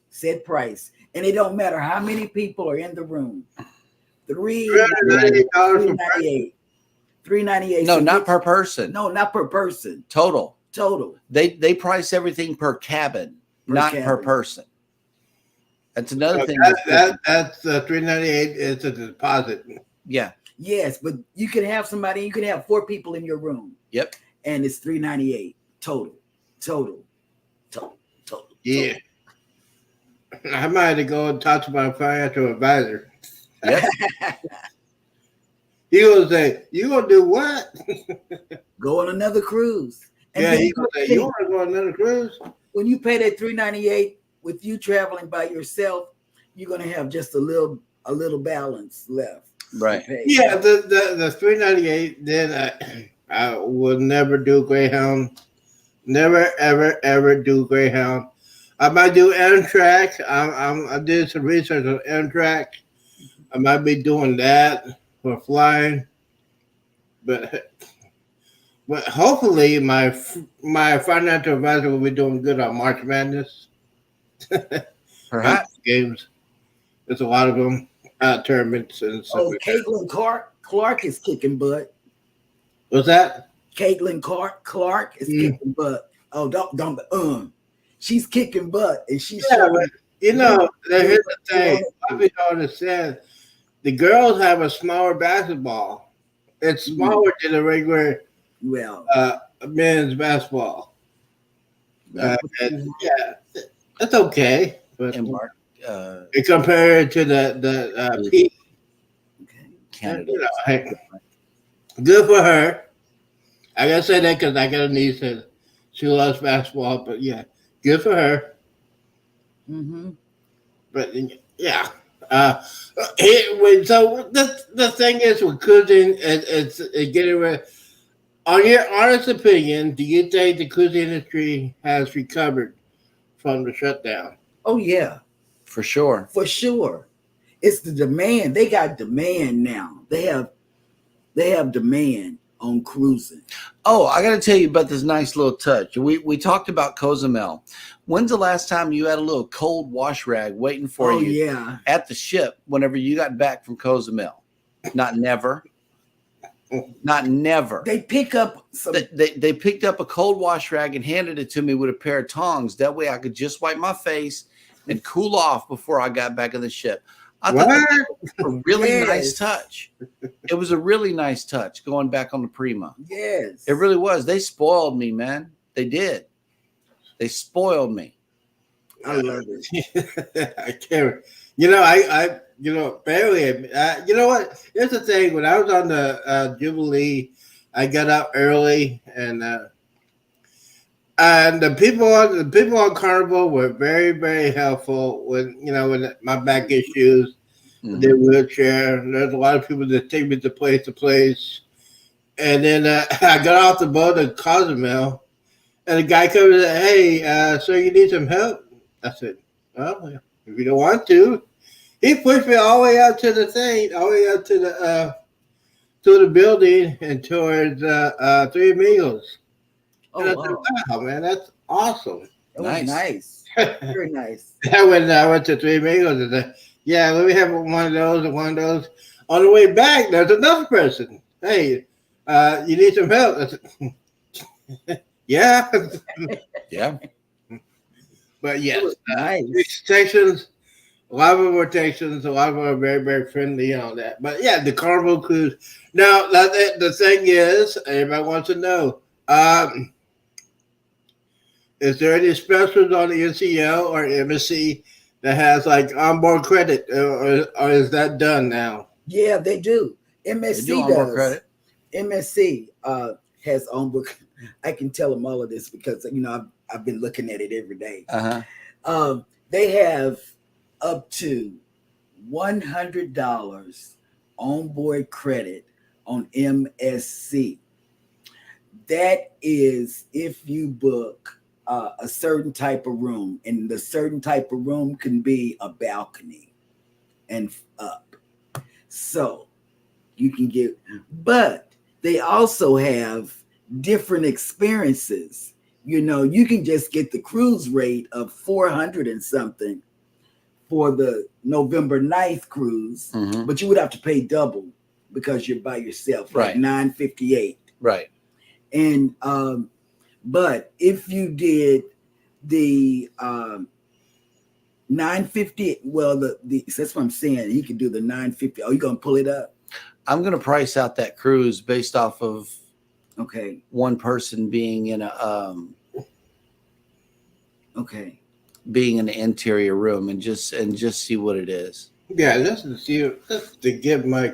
And it don't matter how many people are in the room. $398. $398. No, not per person. No, not per person. Total. They price everything per cabin, per person. That's another thing. That's $398 is a deposit. Yeah. Yes, but you can have somebody. You can have 4 people in your room. Yep. And it's $398 total. Yeah. I might have to go and talk to my financial advisor. Yep. He will say, "You gonna do what?" Go on another cruise. And he gonna say, "You want to go on another cruise?" When you pay that $398 with you traveling by yourself, you're gonna have just a little balance left. Right. Yeah. The $398. Then I will never do Greyhound. Never ever do Greyhound. I might do Amtrak. I did some research on Amtrak. I might be doing that for flying, but hopefully my financial advisor will be doing good on March Madness Perhaps. games. There's a lot of them tournaments and stuff. Oh, like that. Caitlin Clark is kicking butt. What's that? Caitlin Clark is kicking butt. Oh, don't. She's kicking butt, and she's Yeah, showing. but, here's the thing. A lot of people don't understand. The girls have a smaller basketball. It's smaller than a regular Well, men's basketball. And, yeah, that's okay. But And Mark, compared to the peak, Canada. you know, hey, good for her. I gotta say that because I got a niece that she loves basketball. But yeah, good for her. mm-hmm. But yeah. So the thing is with cruising, it's getting rid. On your honest opinion, do you think the cruise industry has recovered from the shutdown? Oh yeah, For sure. for sure. It's the demand. They got demand now. They have demand on cruising. Oh, I got to tell you about this nice little touch. We talked about Cozumel. When's the last time you had a little cold wash rag waiting for Oh you yeah. at the ship whenever you got back from Cozumel? Not never. Not never. They pick up some. They picked up a cold wash rag and handed it to me with a pair of tongs. That way I could just wipe my face and cool off before I got back in the ship. I thought that was a really nice touch. It was a really nice touch going back on the Prima. Yes. It really was. They spoiled me, man. They did. They spoiled me. I love it. I can't. Barely. You know what? Here's the thing. When I was on the Jubilee, I got up early, and the people on Carnival were very, very helpful when my back issues, their wheelchair. There's a lot of people that take me to place. And then I got off the boat at Cozumel, and the guy comes and said, "Hey, sir, you need some help?" I said, "Well, if you don't want to." He pushed me all the way out to the thing, all the way up to the building and towards Three Amigos. Oh, And I wow. said, "Wow, man, that's awesome." That was nice. Very nice. I went to Three Amigos and said, "Yeah, let me have one of those and one of those." On the way back, there's another person. "Hey, you need some help?" I said, "Yeah." Yeah. But yes, It was nice. these Texans, a lot of them were Texans. A lot of them are very, very friendly and all that. But yeah, the Carnival cruise. Now, the thing is, everybody wants to know, is there any specials on the NCL or MSC that has like onboard credit, or is that done now? Yeah, they do. They MSC do on more does. credit. MSC has onboard. I can tell them all of this because I've been looking at it every day. They have up to $100 onboard credit on MSC. That is if you book a certain type of room, and the certain type of room can be a balcony and up. So you can get, but they also have different experiences. You can just get the cruise rate of 400 and something for the November 9th cruise, but you would have to pay double because you're by yourself, like Right. $958. Right. And but if you did the 950, well, that's what I'm saying. You can do the 950. Oh, you gonna pull it up? I'm going to price out that cruise based off of Okay. one person being in a Okay. being in the interior room and just see what it is. Yeah, just to get my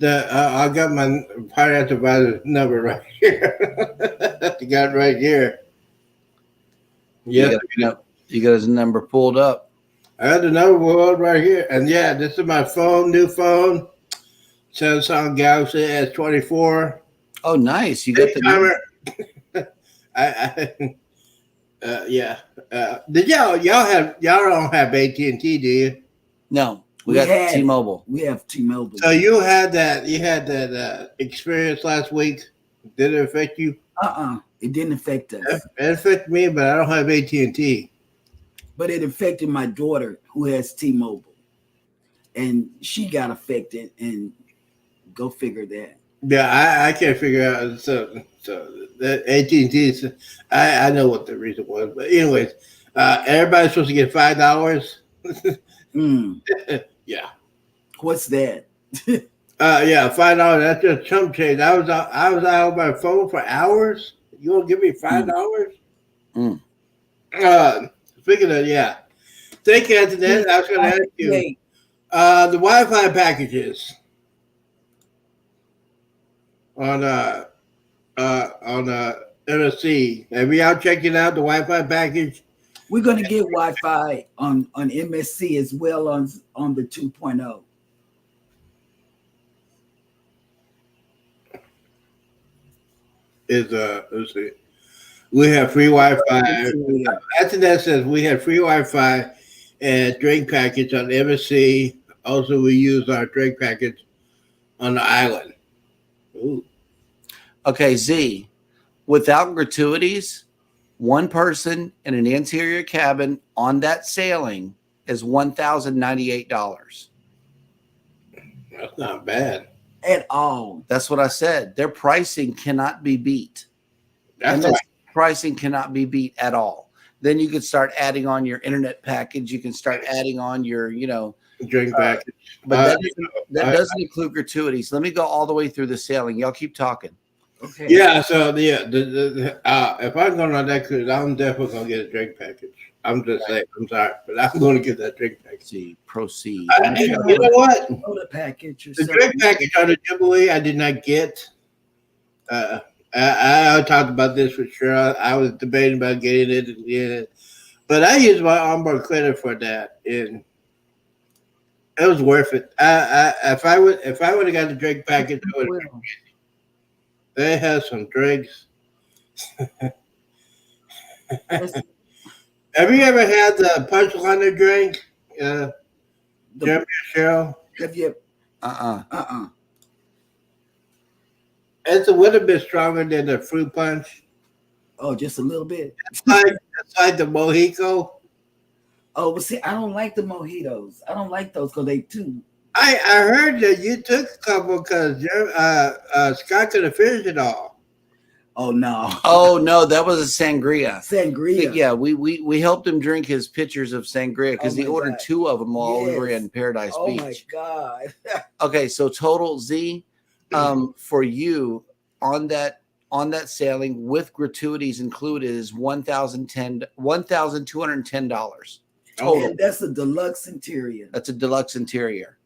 I got my financial advisor number right here. You got it right here. Yeah, You got his number pulled up. I had the number pulled right here, and yeah, this is my phone, new phone, Samsung Galaxy S24. Oh, nice. You got the number. I Yeah. Did y'all don't have AT&T, do you? No, we We got had- T-Mobile. We have T-Mobile. So you had that experience last week. Did it affect you? It didn't affect us, It affected me, but I don't have AT&T. but it affected my daughter who has T-Mobile, and she got affected. And go figure that. Yeah, I can't figure out. So the AT&T. I know what the reason was, but anyways, everybody's supposed to get $5. Yeah. What's that? Yeah, $5. That's just chump change. I was out on my phone for hours. You gonna give me $5? Speaking of, yeah. Thank you, Antoinette. I was gonna ask you the Wi-Fi packages on MSC. Have you out checking out the Wi-Fi package? We're gonna get Wi-Fi on MSC as well on the 2.0. Let's see. We have free Wi-Fi. Antoinette says we have free Wi-Fi and drink package on MSC. Also, we use our drink package on the island. Ooh. Okay, Z. Without gratuities, one person in an interior cabin on that sailing is $1,098. That's not bad at all. That's what I said. Their pricing cannot be beat. That's And right. pricing cannot be beat at all. Then you could start adding on your internet package. You can start adding on your, Drink package. but that doesn't include gratuities. Let me go all the way through the sailing. Y'all keep talking. Okay. Yeah, so if I'm going on that cruise, I'm definitely going to get a drink package. I'm just saying, I'm sorry, but I'm going to get that drink package. See, proceed. You know what? Soda package or The something. drink package on the Jubilee, I did not get. I talked about this for sure. I was debating about getting it, but I used my onboard credit for that, and it was worth it. If I would have got the drink package, I would. They had some drinks. Have you ever had the punch liner drink? Jeremy Cheryl? Have you? Uh-uh. It's a little bit stronger than the fruit punch. Oh, just a little bit. It's like the mojito. Oh, but see, I don't like the mojitos. I don't like those because they too. I heard that you took a couple because Scott could have finished it all. Oh no. Oh no, that was a sangria. Sangria. Yeah, we helped him drink his pitchers of sangria because Oh he my ordered God. 2 of them while we were Yes. in Paradise Oh Beach. my God. Okay, so total Z, for you on that sailing with gratuities included is $1,210 total. And that's a deluxe interior. That's a deluxe interior.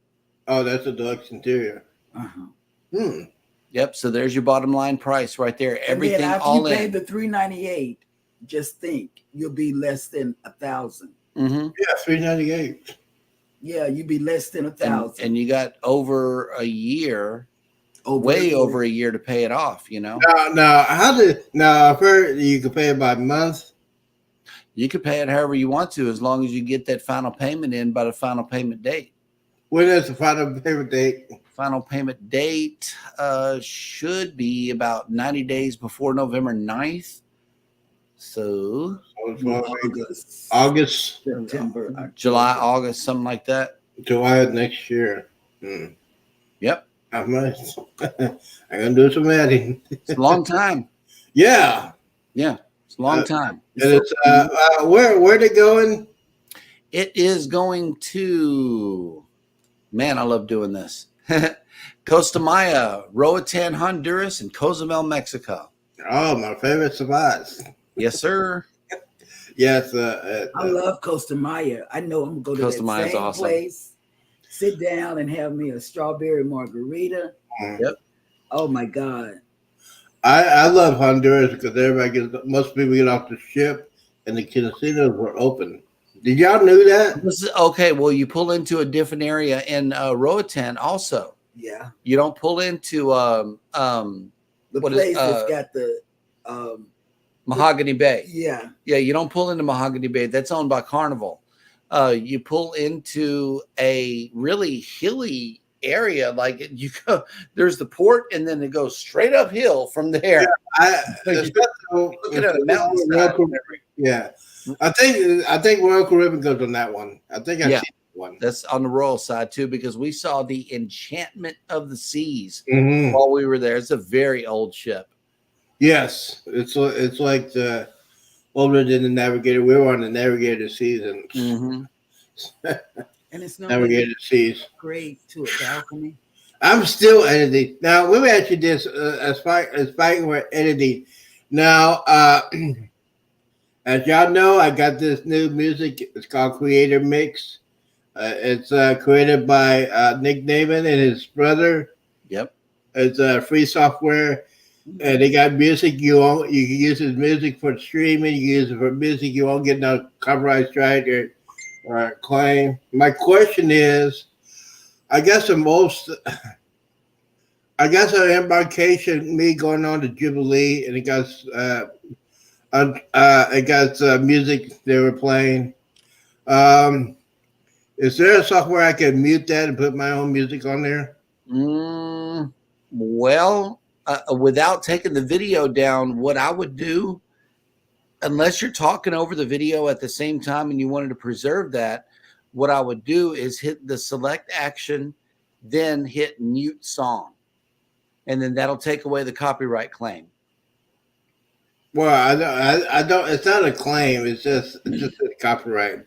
Oh, that's a deluxe interior. Uh-huh. Yep. So there's your bottom line price right there. Everything and then after all you pay in. the $398, just think you'll be less than 1,000. Mm-hmm. Yeah, $398. Yeah, you'd be less than 1,000. And you got over a year, over over a year to pay it off. Now, I've heard you can pay it by month. You could pay it however you want to, as long as you get that final payment in by the final payment date. When is the final payment date? Final payment date should be about 90 days before November 9th. So August, September, July, August, something like that. July of next year. Yep. I must. I'm gonna do some adding. It's a long time. Yeah. Yeah. It's a long time. And it's where they going? It is going to, man, I love doing this. Costa Maya, Roatan, Honduras, and Cozumel, Mexico. Oh, my favorite spots. Yes, sir. Yes. I love Costa Maya. I know I'm going to go to Costa that Maya's same awesome. place, sit down and have me a strawberry margarita. Yep. Oh my God. I love Honduras because most people get off the ship and the casinos were open. Did y'all knew that? Okay, well, you pull into a different area in Roatan also. Yeah. You don't pull into The what is, place that's got the Mahogany Bay. Yeah. Yeah, you don't pull into Mahogany Bay. That's owned by Carnival. You pull into a really hilly area. Like you go, there's the port, and then it goes straight uphill from there. Looking at a mountainside. Yeah, I think Royal Caribbean goes on that one. I think I've seen that one. That's on the Royal side too, because we saw the Enchantment of the Seas Mm-hmm. while we were there. It's a very old ship. Yes, it's like the older than the Navigator. We were on the Navigator season. Mm-hmm. And it's no Navigator seas. grade to a balcony. I'm still editing now. Let me ask you this: as far we're editing now, as y'all know, I got this new music. It's called Creator Mix. It's created by Nick Navin and his brother. Yep. It's free software, and they got music. You can use his music for streaming. You can use it for music. You won't get no copyright strike or claim. My question is, I guess an embarkation, me going on to Jubilee, and it got music they were playing. Is there a software I can mute that and put my own music on there? Well, without taking the video down, what I would do, unless you're talking over the video at the same time and you wanted to preserve that, what I would do is hit the select action, then hit mute song. And then that'll take away the copyright claim. Well, I don't. It's not a claim. It's just a copyright.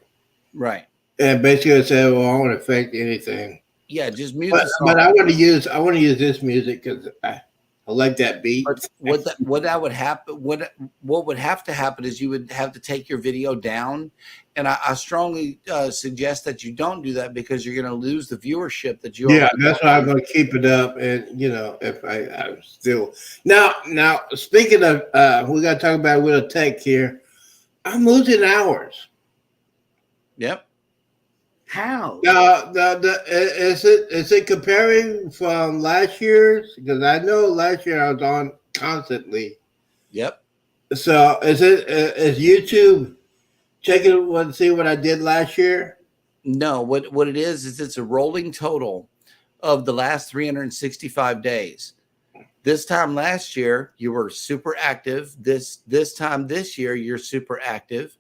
Right. And basically, it said, "Well, I won't affect anything." Yeah, just mute the song. But I want to use this music because I like that beat. But what would have to happen is you would have to take your video down, and I strongly suggest that you don't do that because you're going to lose the viewership that you. Yeah, that's why I'm going to keep it up, and if I still now speaking of, we got to talk about Wheel of Tech here. I'm losing hours. Yep. How? Is it comparing from last year's? Because I know last year I was on constantly. Yep. So is YouTube checking to see what I did last year? No, what it is it's a rolling total of the last 365 days. This time last year you were super active. This time this year you're super active,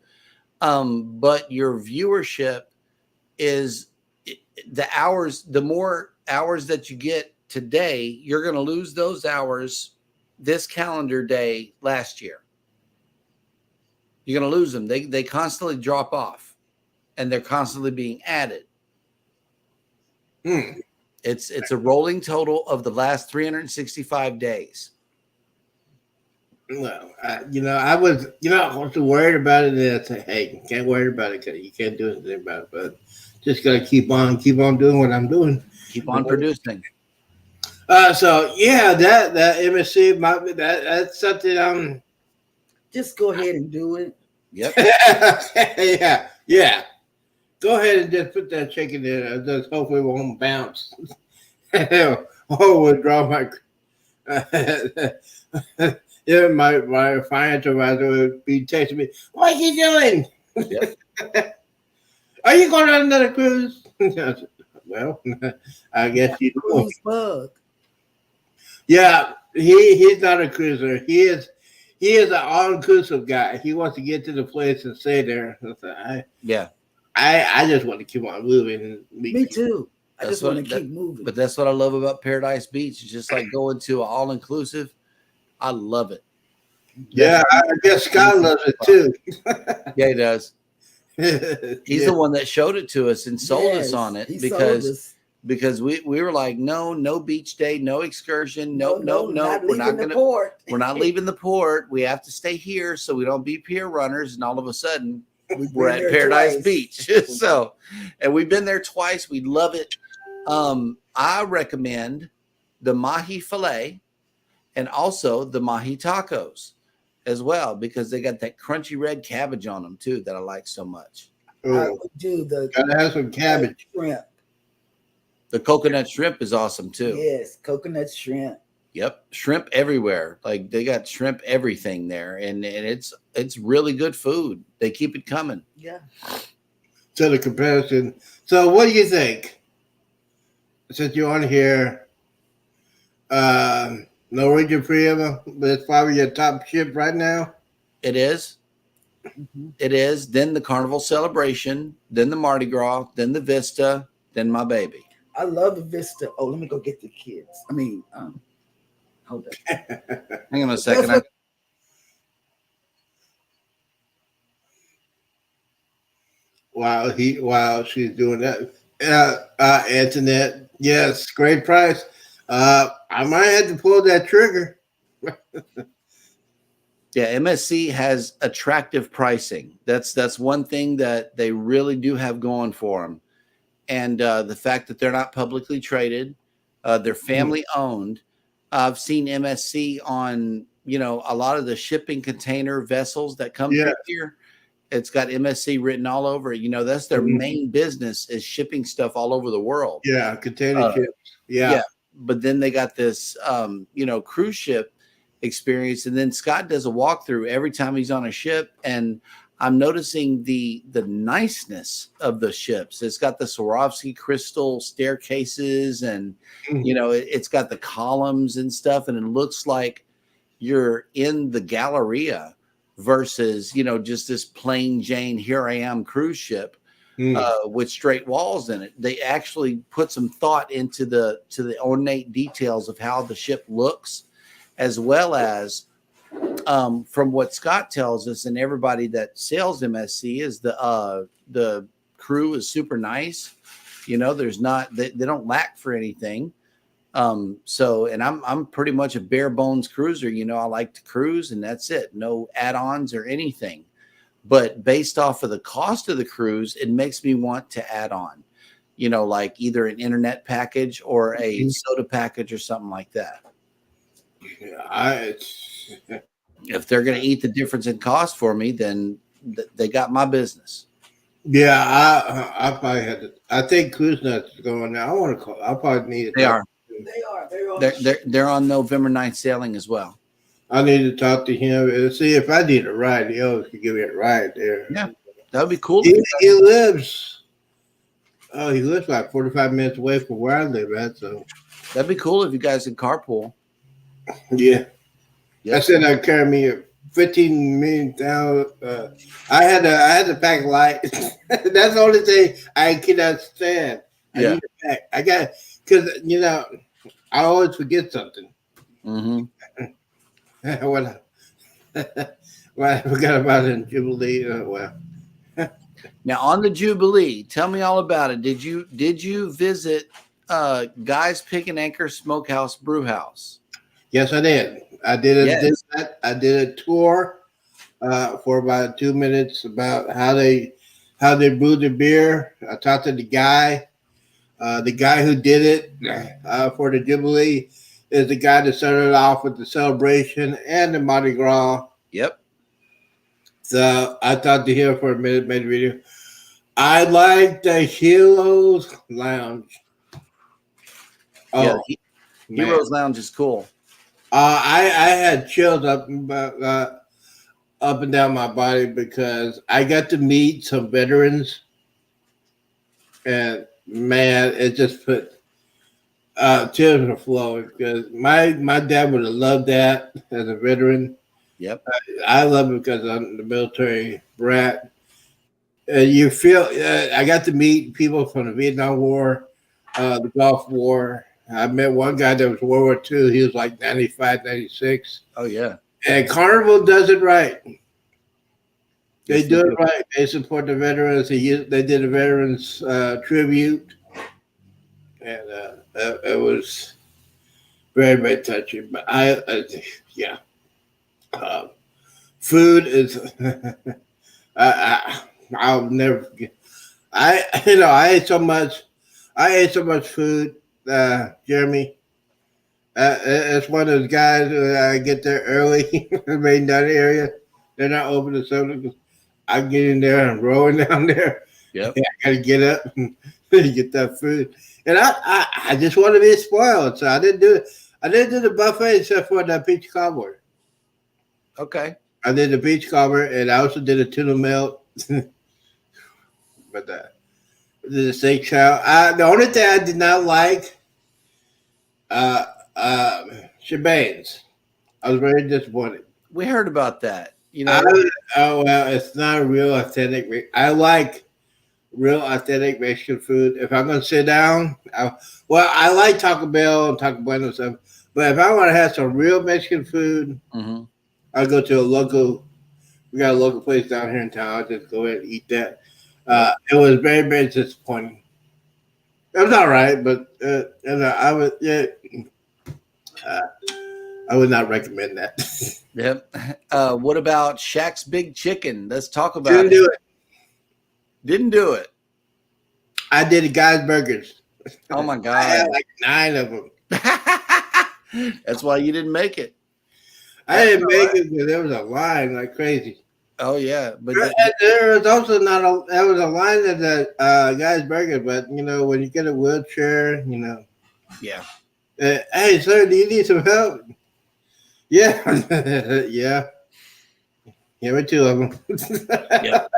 but your viewership is the hours. The more hours that you get today, you're going to lose those hours this calendar day last year. You're going to lose them. They constantly drop off, and they're constantly being added. It's a rolling total of the last 365 days. Well, I was worried about it. And I said, hey, you can't worry about it because you can't do anything about it. But just gotta keep on doing what I'm doing. Keep on producing. So yeah, that MSC, that's something. Just go ahead and do it. Yep. yeah. Go ahead and just put that chicken in. Just hopefully it won't bounce. Withdraw my. Yeah, my financial advisor would be texting me. What are you doing? Yep. Are you going on another cruise? Well, I guess you do. Bug. Yeah, he's not a cruiser. He is an all-inclusive guy. He wants to get to the place and stay there. I just want to keep on moving. Me too. I just want to keep moving. But that's what I love about Paradise Beach. It's just like going to an all-inclusive. I love it. Yeah, I guess Scott loves it too. Yeah, he does. He's the one that showed it to us and sold us on it because we were like, no beach day, no excursion, no. We're not leaving the port. We have to stay here so we don't be pier runners. And all of a sudden, we're at Paradise Beach. So, and we've been there twice. We love it. I recommend the mahi filet and also the mahi tacos as well, because they got that crunchy red cabbage on them too that I like so much. I would do gotta have some cabbage. Shrimp. The coconut shrimp is awesome too. Yes, coconut shrimp. Yep, shrimp everywhere. Like they got shrimp everything there, and it's really good food. They keep it coming. Yeah. So the comparison. So what do you think? Since you're on here, Norwegian Prima, but it's probably your top ship right now. It is. Mhm. It is. Then the Carnival Celebration, then the Mardi Gras, then the Vista, then my baby. I love the Vista. Oh, let me go get the kids. I mean, hold on. Hang on a second. That's Wow, she's doing that. Antoinette, yes, great price. I might have to pull that trigger. Yeah, MSC has attractive pricing. That's one thing that they really do have going for them. And the fact that they're not publicly traded, they're family owned. I've seen MSC on, a lot of the shipping container vessels that come Yeah. through here. It's got MSC written all over it. That's their main business is shipping stuff all over the world. Yeah, container ships. Yeah. But then they got this, cruise ship experience. And then Scott does a walkthrough every time he's on a ship. And I'm noticing the niceness of the ships. It's got the Swarovski crystal staircases and, it's got the columns and stuff. And it looks like you're in the Galleria versus, just this plain Jane, here I am cruise ship with straight walls in it. They actually put some thought into the ornate details of how the ship looks, as well as from what Scott tells us and everybody that sails MSC is the crew is super nice. There's not, they don't lack for anything. And I'm pretty much a bare bones cruiser. I like to cruise and that's it. No add-ons or anything. But based off of the cost of the cruise, it makes me want to add on, like either an internet package or a soda package or something like that. If they're going to eat the difference in cost for me, then they got my business. Yeah, I probably had to. I think Cruise Nuts is going now. I want to call. I probably need it. They are. They're on November 9th sailing as well. I need to talk to him and see if I need a ride. He always could give me a ride there. Yeah, that would be cool. He lives. Oh, he lives like 45 minutes away from where I live at. So that'd be cool if you guys could carpool. Yeah. Yep. I said I'd carry me 15 million down. I had to pack light. That's the only thing I cannot stand. I need to pack. I got because I always forget something. Mm-hmm. What I forgot about it in Jubilee. Now on the Jubilee, tell me all about it. Did you visit Guy's Pig and Anchor Smokehouse Brewhouse? Yes, I did. I did a tour for about 2 minutes about how they brew the beer. I talked to the guy who did it for the Jubilee is the guy that started off with the celebration and the Mardi Gras. Yep. So I talked to him for a minute, made a video. I like the Heroes Lounge. Oh, yeah, Heroes Lounge is cool. I had chills up and down my body because I got to meet some veterans, and man, it just put tears were flowing because my dad would have loved that as a veteran. Yep, I love it because I'm the military brat. You feel I got to meet people from the Vietnam War, the Gulf War. I met one guy that was World War II. He was like 95, 96. Oh, yeah. And Carnival does it right. They do it right. They support the veterans. They did a veterans tribute. And it was very, very touching. But food is, I'll never forget. I ate so much food. Jeremy, it's one of those guys who get there early, main down area. They're not open to something. I get in there and rolling down there. Yep. I gotta get up and get that food. And I just want to be spoiled, so I didn't do it. I didn't do the buffet except for the peach cobbler. Okay. I did the beach cobbler, and I also did a tuna melt. But the steak chow. The only thing I did not like, uh, shebanes. I was very disappointed. We heard about that. You I, know, oh well, it's not real authentic. I like real authentic Mexican food. If I'm gonna sit down, I like Taco Bell and Taco Bueno and stuff. But if I want to have some real Mexican food, mhm. I'll go to a local. We got a local place down here in town. I'll just go ahead and eat that. It was very, very disappointing. It was all right, but I would, I would not recommend that. Yep. What about Shaq's Big Chicken? Let's talk about Didn't do it. Didn't do it. I did the Guy's Burgers. Oh my I God. had like 9 of them. That's why you didn't make it. I didn't make it because there was a line like crazy. Oh yeah, but There was also there was a line at the Guy's Burger, but you know when you get a wheelchair, you know. yeah. Hey sir, do you need some help? Yeah, yeah. Give me 2 of them. Yep.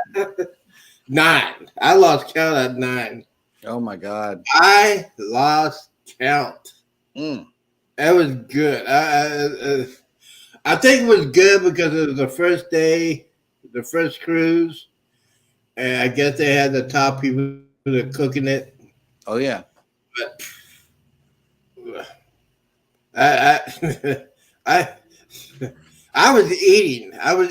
9. I lost count at 9. Oh my God. I lost count. Mm. That was good. I think it was good because it was the first day, the first cruise, and I guess they had the top people that are cooking it. Oh yeah. But I was eating. I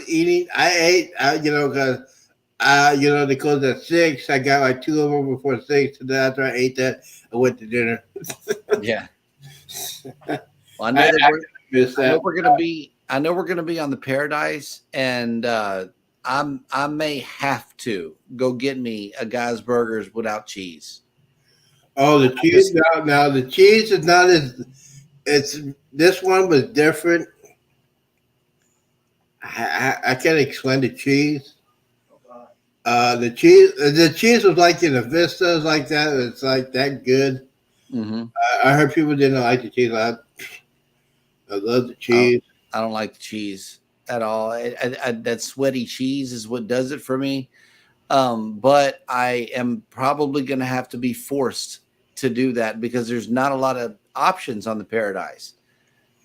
ate. Because they closed at 6. I got like 2 of them before 6. And then after I ate that, I went to dinner. Yeah. Well, I know we're gonna be. I know we're gonna be on the Paradise, and I may have to go get me a Guy's Burgers without cheese. Oh, the cheese now the cheese is not as. It's this one was different. I can't explain the cheese. The cheese was like in the vistas like that. It's like that good. Mm-hmm. I heard people didn't like the cheese. I love the cheese. I don't like the cheese at all. That sweaty cheese is what does it for me. But I am probably going to have to be forced to do that because there's not a lot of options on the Paradise.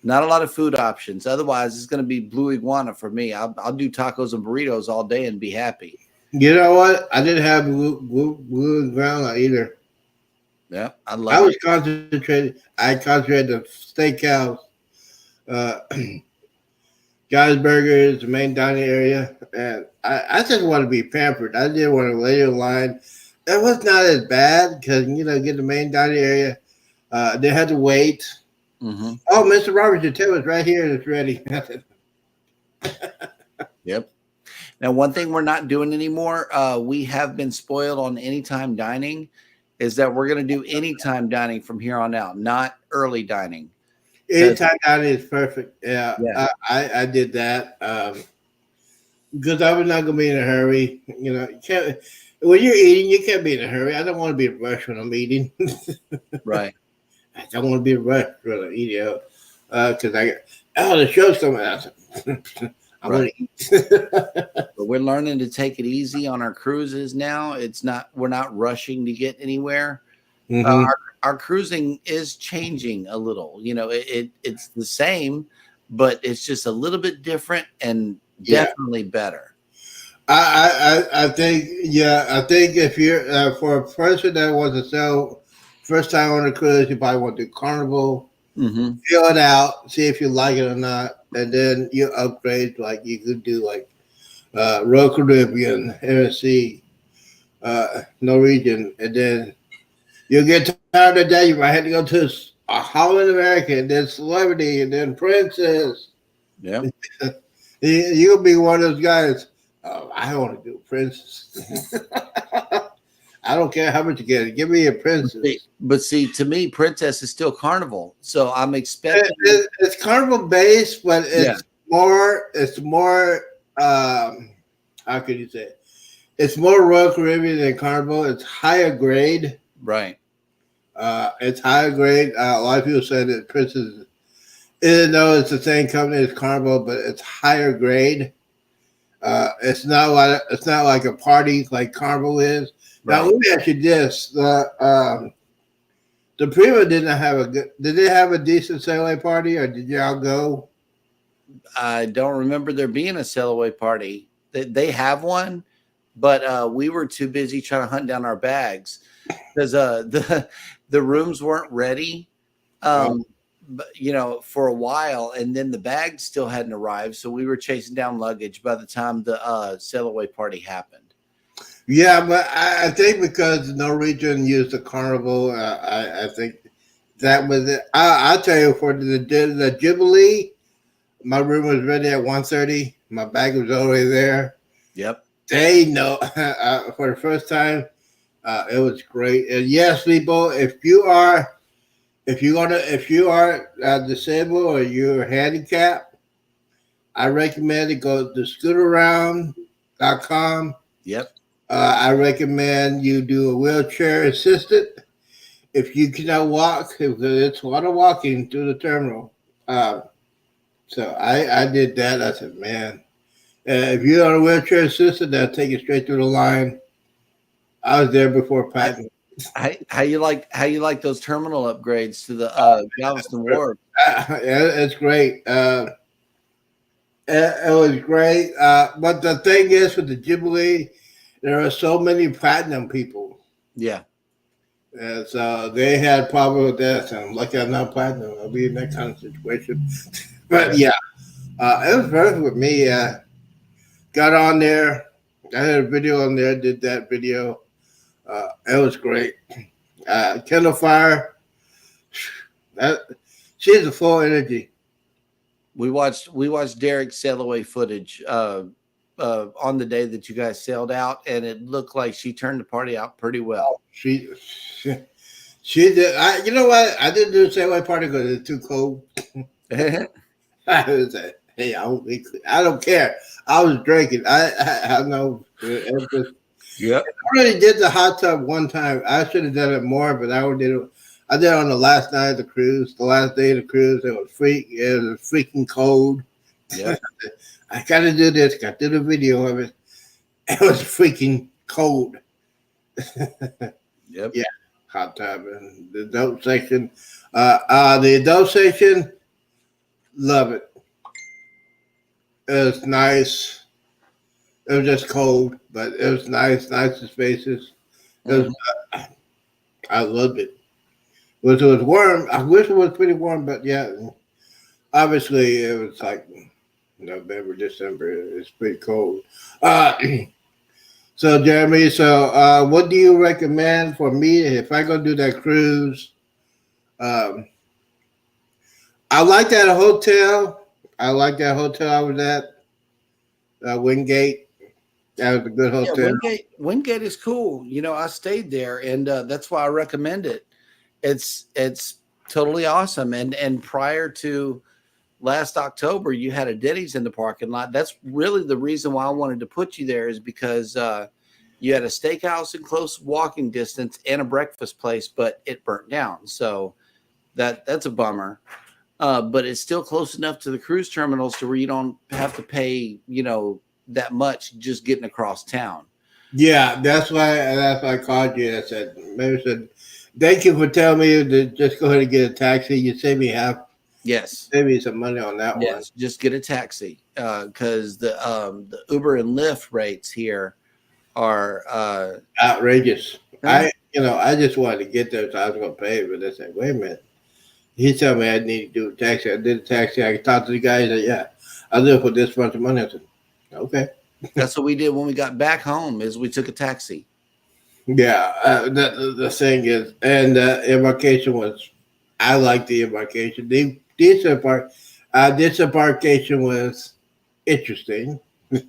Not a lot of food options. Otherwise, it's going to be Blue Iguana for me. I'll do tacos and burritos all day and be happy. You know what? I didn't have blue ground either. Yeah, I was concentrated. I concentrated the steakhouse, Guy's Burgers, the main dining area, and I just want to be pampered. I didn't want to lay in line. It was not as bad because get the main dining area. They had to wait. Mm-hmm. Oh, Mr. Roberts, your table is right here and it's ready. Yep. Now, one thing we're not doing anymore, we have been spoiled on anytime dining, is that we're going to do anytime dining from here on out, not early dining. Anytime dining is perfect. Yeah. I did that because I was not going to be in a hurry. You can't when you're eating, you can't be in a hurry. I don't want to be in a rush when I'm eating. Right. I don't want to be in a rush when I'm eating because the show's coming out. I want to eat. But we're learning to take it easy on our cruises now. We're not rushing to get anywhere. Mm-hmm. Our cruising is changing a little. It's the same, but it's just a little bit different and definitely better. I think if you're for a person that wants to sell first time on a cruise, you probably want to do Carnival, feel it out, see if you like it or not, and then you upgrade. Like you could do like Royal Caribbean, MSC, Norwegian, and then you'll get tired of that. You might have to go to a Holland American, then Celebrity, and then Princess. Yeah, you'll be one of those guys. Oh, I want to do Princess. I don't care how much you get. Give me a Princess. But see, to me, Princess is still Carnival, so I'm expecting it's Carnival based, but it's more. It's more. How could you say it? It's more Royal Caribbean than Carnival. It's higher grade. Right. It's higher grade. A lot of people say that Princess Even though it's the same company as Carnival, but it's higher grade. It's not like a party like Carnival is. Now Right. let me ask you this: the Prima didn't have a good. Did they have a decent sail away party, or did y'all go? I don't remember there being a sail away party. They have one, but we were too busy trying to hunt down our bags because the rooms weren't ready. But for a while, and then the bags still hadn't arrived, so we were chasing down luggage by the time the sail away party happened. Yeah, but I think because Norwegian used the Carnival, I think that was it. I'll tell you for the Jubilee, my room was ready at 1:30. My bag was already there. Yep. They know for the first time, it was great. And yes, people, if you are disabled or you're handicapped, I recommend to go to scootaround.com. Yep. I recommend you do a wheelchair assisted. If you cannot walk, it's a lot of walking through the terminal. So I did that. I said, man, if you're on a wheelchair assisted, they'll take you straight through the line. I was there before Patton. How you like those terminal upgrades to the Galveston Wharf? It's great. It was great. But the thing is, with the Jubilee, there are so many platinum people. Yeah. And so they had problem with that. So I'm lucky I'm not platinum. I'll be in that kind of situation. But yeah, it was perfect with me. Got on there. I had a video on there, did that video. It was great. Kendall Fire, she's a full energy. We watched Derek's sail away footage on the day that you guys sailed out, and it looked like she turned the party out pretty well. She did. You know what? I didn't do the sail away party because it's too cold. I was like, hey, I don't care. I was drinking. I know. Yeah. I already did the hot tub one time. I should have done it more, but I did it on the last night of the cruise. The last day of the cruise, it was freaking cold. Yeah. I got to do this. Got to do the video of it. It was freaking cold. Yep. Yeah. Hot tub and the adult section. The adult section, love it. It was nice. It was just cold, but it was nice spaces. It was, I loved it. It was warm. I wish it was pretty warm, but yeah, obviously it was like November, December. It's pretty cold. So Jeremy, what do you recommend for me if I go do that cruise? I like that hotel. I was at, Wingate. That was a good hotel. Yeah, Wingate is cool. I stayed there, and that's why I recommend it. It's totally awesome. And prior to last October, you had a Denny's in the parking lot. That's really the reason why I wanted to put you there, is because you had a steakhouse in close walking distance and a breakfast place, but it burnt down. So that's a bummer. But it's still close enough to the cruise terminals to where you don't have to pay, that much just getting across town. Yeah, that's why I called you. I said, thank you for telling me to just go ahead and get a taxi. You saved me some money on that one. Yes, just get a taxi because the Uber and Lyft rates here are outrageous. I just wanted to get there, so I was going to pay, but I said, wait a minute. He told me I need to do a taxi. I did a taxi. I talked to the guy. He said, yeah, I'll do it for this much money. I said, okay. That's what we did when we got back home, is we took a taxi. Yeah, the thing is, and the embarkation was, I like the embarkation. This embarkation was interesting. That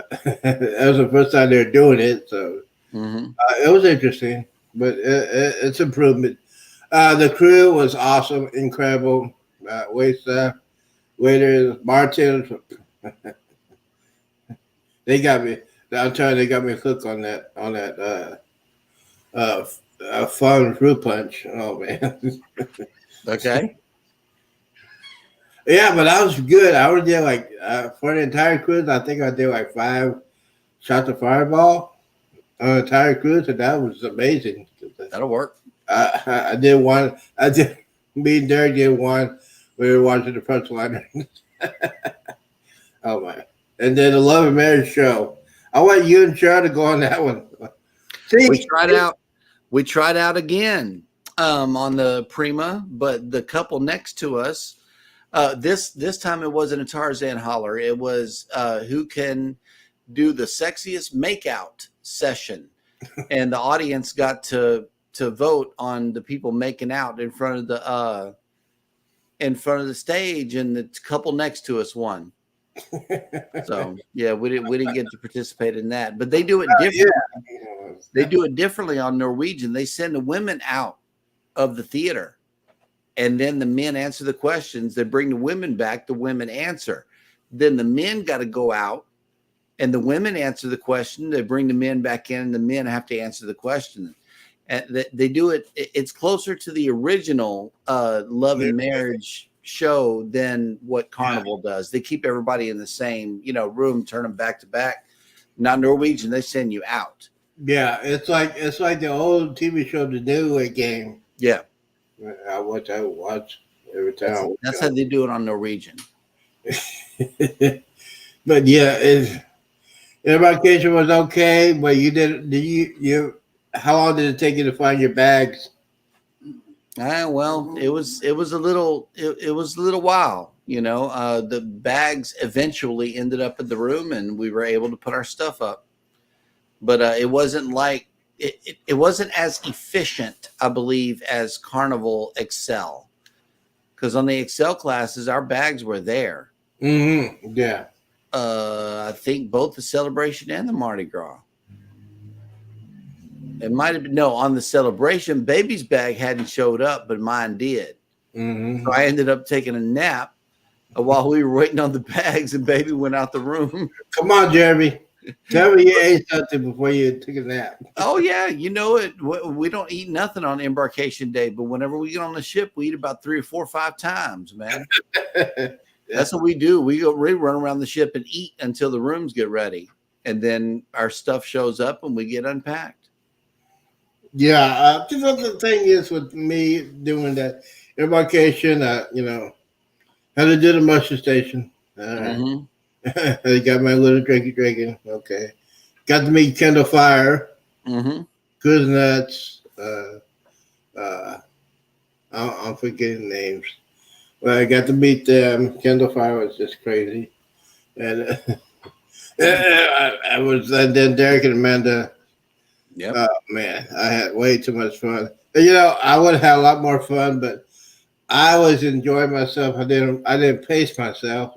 was the first time they were doing it, so it was interesting, but it's improvement. The crew was awesome, incredible. Wait staff, waiters, bartenders. They got me. I'm telling you, they got me hooked on that fun fruit punch. Oh man. Okay. Yeah, but I was good. I was there like for the entire cruise. I think I did like 5 shots of Fireball on the entire cruise, and that was amazing. That'll work. I did one. I did. Me and Derek did one. We were watching the Punch Line. Oh man! And then the Love and Marriage show. I want you and Cheryl to go on that one. See, We tried out again on the Prima, but the couple next to us. This time it wasn't a Tarzan holler. It was who can do the sexiest makeout session, and the audience got to vote on the people making out in front of the stage, and the couple next to us won. So yeah, we didn't get to participate in that, but they do it differently. yeah. They do it differently on Norwegian. They send the women out of the theater, and then the men answer the questions. They bring the women back. The women answer. Then the men got to go out, and the women answer the question. They bring the men back in, and the men have to answer the question. And they do it. It's closer to the original Love and Marriage show than what Carnival does. They keep everybody in the same room, turn them back to back. Not Norwegian. They send you out. Yeah, it's like the old TV show, The Newlywed Game. Yeah, I watch every time. that's how they do it on Norwegian. But yeah, embarkation was okay. But did you? How long did it take you to find your bags? Well, it was a little while. The bags eventually ended up in the room, and we were able to put our stuff up. But it wasn't like it wasn't as efficient, I believe, as Carnival Excel, because on the Excel classes, our bags were there. Mm-hmm. Yeah. I think both the Celebration and the Mardi Gras. It might have been on the Celebration. Baby's bag hadn't showed up, but mine did. Mm-hmm. So I ended up taking a nap while we were waiting on the bags, and Baby went out the room. Come on, Jeremy. Tell me you ate something before you took a nap. Oh yeah, you know it. We don't eat nothing on embarkation day, but whenever we get on the ship, we eat about 3 or 4 or 5 times, man. That's what we do. We run around the ship and eat until the rooms get ready, and then our stuff shows up and we get unpacked. Yeah, the thing is with me doing that embarkation, had to do the muster station. Mm-hmm. I got my little drinking. Okay, got to meet Kendall Fire, Mm-hmm. Kuznets. I'm forgetting names. Well, I got to meet them. Kendall Fire was just crazy, and I was. And then Derek and Amanda. Yeah. Oh man, I had way too much fun. I would have had a lot more fun, but I was enjoying myself. I didn't pace myself.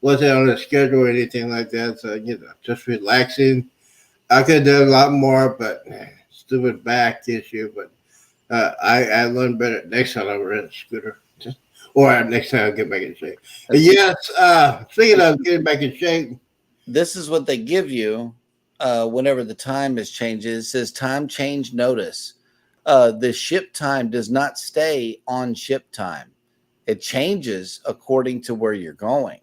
Wasn't on a schedule or anything like that. So just relaxing. I could have done a lot more, but stupid back issue. But I learned better next time I rent a scooter, or next time I get back in shape. But yes, speaking of getting back in shape, this is what they give you. Whenever the time is changed, it says time change notice. The ship time does not stay on ship time. It changes according to where you're going.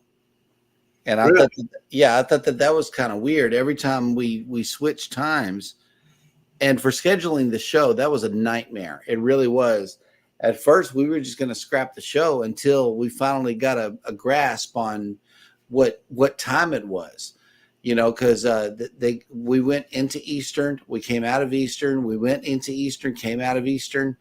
And I thought that was kind of weird. Every time we switch times, and for scheduling the show, that was a nightmare. It really was. At first, we were just going to scrap the show until we finally got a grasp on what time it was. Because we went into Eastern, we came out of Eastern, we went into Eastern, came out of Eastern.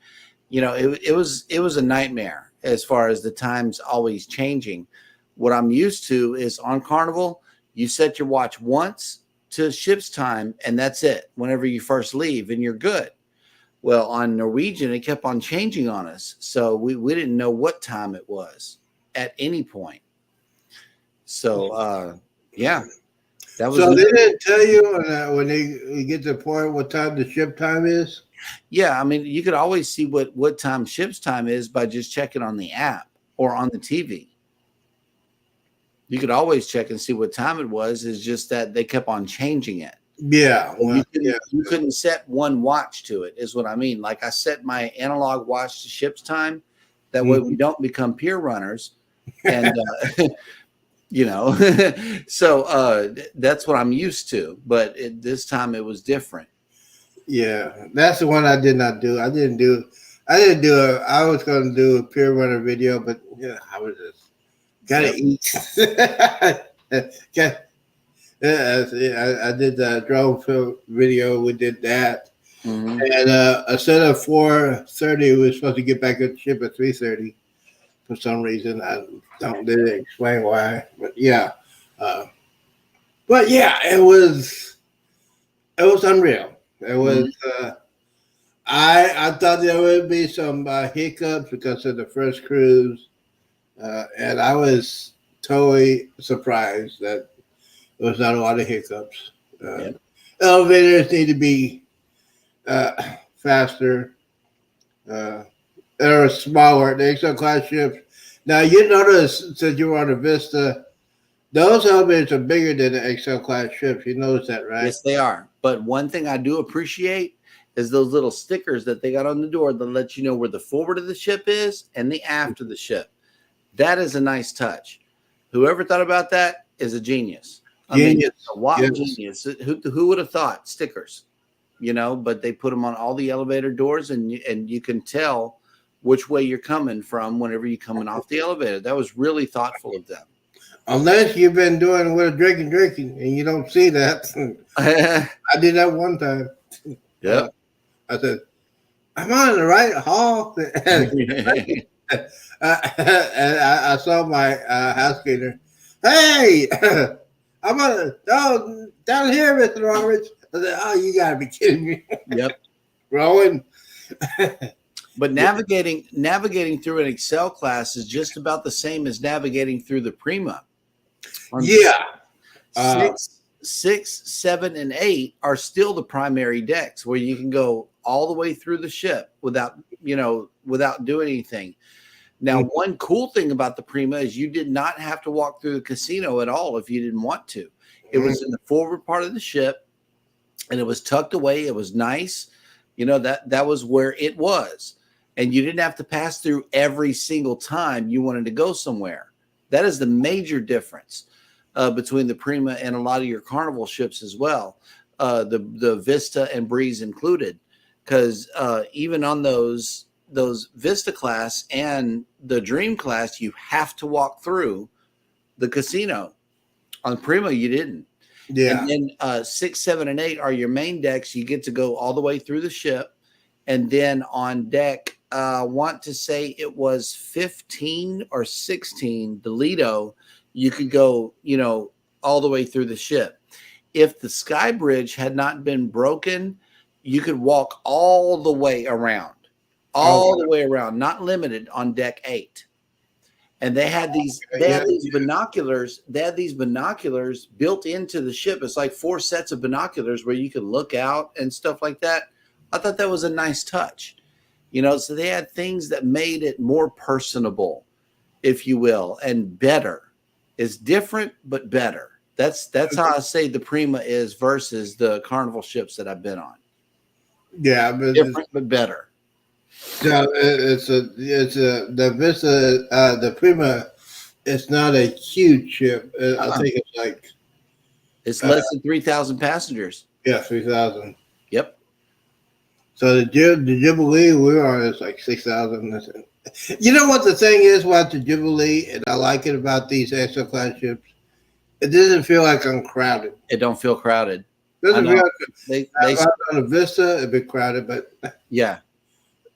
It was a nightmare as far as the times always changing. What I'm used to is on Carnival, you set your watch once to ship's time, and that's it. Whenever you first leave, and you're good. Well, on Norwegian, it kept on changing on us, so we didn't know what time it was at any point. So, yeah. So they didn't tell you when you get to the point what time the ship time is? Yeah, I mean, you could always see what time ship's time is by just checking on the app or on the TV. You could always check and see what time it was. It's just that they kept on changing it. Yeah. You couldn't set one watch to it, is what I mean. Like I set my analog watch to ship's time. That way we don't become pier runners. And you know, so that's what I'm used to. But this time it was different. Yeah, that's the one I did not do. I didn't do I was going to do a peer runner video, but yeah, I was just gotta eat. Got- I did the drone film video. We did that, Mhm. and instead of 4:30, we were supposed to get back at the ship at 3:30. For some reason, I didn't explain why, but yeah, it was unreal. It was. I thought there would be some hiccups because of the first cruise, and I was totally surprised that there was not a lot of hiccups. Yep. Elevators need to be faster. They're smaller. The XL class ships. Now you notice since you were on a Vista, those elevators are bigger than the XL class ships. You notice that, right? Yes, they are. But one thing I do appreciate is those little stickers that they got on the door that let you know where the forward of the ship is and the aft of the ship. That is a nice touch. Whoever thought about that is a genius. Genius. A WAP Yes. genius. Who would have thought stickers? You know, but they put them on all the elevator doors, and you can tell which way you're coming from whenever you're coming off the elevator. That was really thoughtful of them. Unless you've been doing a little drinking, and you don't see that. I did that one time. Yep. I said, I'm on the right hall. And I saw my house cleaner. Hey, I'm on down here, Mr. Roberts. I said, oh, you got to be kidding me. Yep. Rolling. But navigating through an Excel class is just about the same as navigating through the Prima. Yeah. 6, 7, and 8 are still the primary decks where you can go all the way through the ship without doing anything. Now, one cool thing about the Prima is you did not have to walk through the casino at all if you didn't want to. It was in the forward part of the ship, and it was tucked away. It was nice. You know, that was where it was. And you didn't have to pass through every single time you wanted to go somewhere. That is the major difference between the Prima and a lot of your Carnival ships as well, the Vista and Breeze included, because even on those Vista class and the Dream class, you have to walk through the casino. On Prima, you didn't. Yeah. And then 6, 7, and 8 are your main decks. You get to go all the way through the ship. And then on deck, I want to say it was 15 or 16, the Lido, you could go, all the way through the ship. If the Sky Bridge had not been broken, you could walk all the way around, the way around, not limited on deck 8. And they had these binoculars. They had these binoculars built into the ship. It's like 4 sets of binoculars where you can look out and stuff like that. I thought that was a nice touch, so they had things that made it more personable, if you will, and better. It's different, but better. That's how I say the Prima is versus the Carnival ships that I've been on. Yeah, but Different, but better. No, the Vista, the Prima. It's not a huge ship. I think it's like it's less than 3,000 passengers. Yeah, 3,000. Yep. So the Jubilee we were on is like 6,000. You know what the thing is about the Jubilee, and I like it about these extra class ships. It doesn't feel like I'm crowded. It don't feel crowded. Doesn't feel they on a Vista, it'd be crowded, but yeah.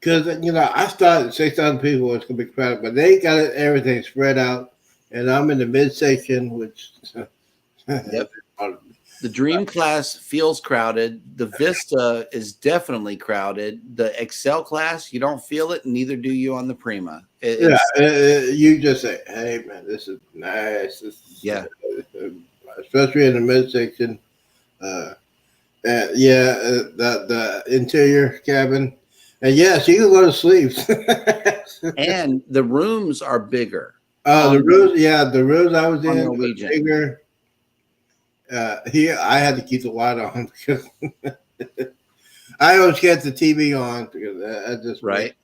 Because I thought 6,000 people was gonna be crowded, but they got everything spread out, and I'm in the midsection, which yep. The Dream class feels crowded. The Vista is definitely crowded. The Excel class, you don't feel it, neither do you on the Prima. You just say, "Hey, man, this is nice." Especially in the midsection. The interior cabin. And yes, you can go to sleep. And the rooms are bigger. The rooms I was in were bigger. Here I had to keep the light on because I always get the TV on because I just right.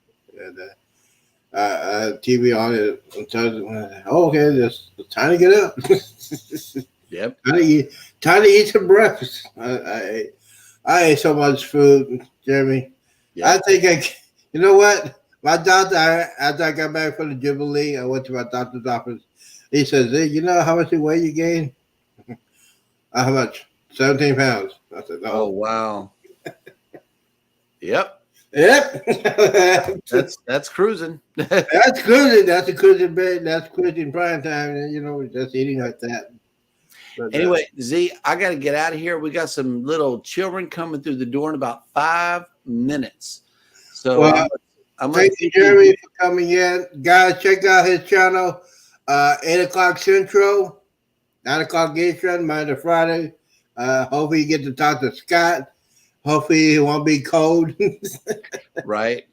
TV on it. Oh, okay, it's time to get up. Yep. Time to eat some breakfast. I ate so much food, Jeremy. Yep. I think you know what? My doctor, after I got back from the Jubilee, I went to my doctor's office. He says, hey, you know how much weight you gained? How much? 17 pounds. I said, Oh wow. Yep. Yep. That's cruising. That's cruising. That's a cruising bed. That's cruising prime time. And, just eating like that. But, Anyway, Z, I got to get out of here. We got some little children coming through the door in about 5 minutes. So well, thank you, Jeremy, for coming in. Guys, check out his channel, 8 o'clock Central, 9 o'clock Eastern, Monday to Friday. Hopefully you get to talk to Scott. Hopefully it won't be cold. Right.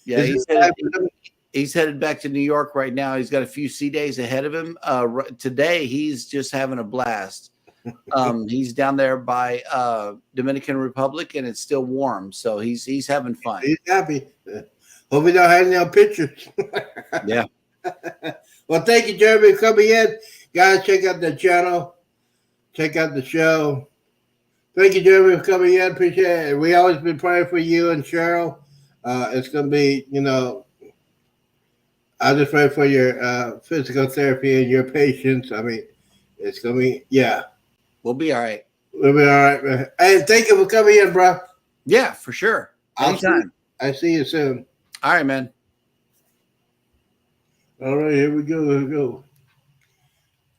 Yeah, he's headed back to New York right now. He's got a few sea days ahead of him. Today, he's just having a blast. He's down there by Dominican Republic, and it's still warm, so he's having fun. He's happy. Hope we don't have any pictures. Yeah. Well, thank you, Jeremy, for coming in. Guys, check out the channel. Check out the show. Thank you, Jeremy, for coming in. Appreciate it. We always been praying for you and Cheryl. It's going to be, I just pray for your physical therapy and your patience. I mean, it's going to be, yeah. We'll be all right. We'll be all right, man. Hey, thank you for coming in, bro. Yeah, for sure. Anytime. I'll see you soon. All right, man. All right, here we go.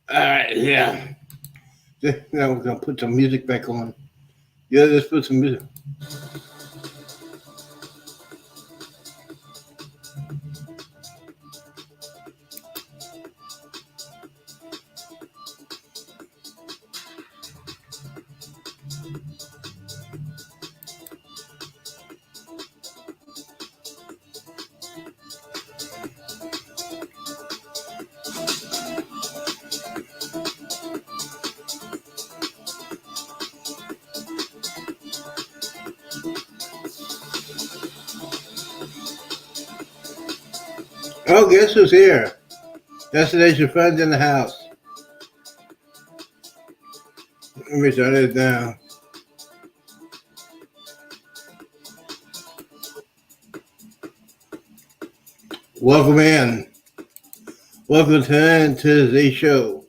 All right, yeah. Now we're going to put some music back on. Yeah, let's put some music. Oh, guess who's here? Destination Friends in the house. Let me shut it down. Welcome in. Welcome to the Z Show.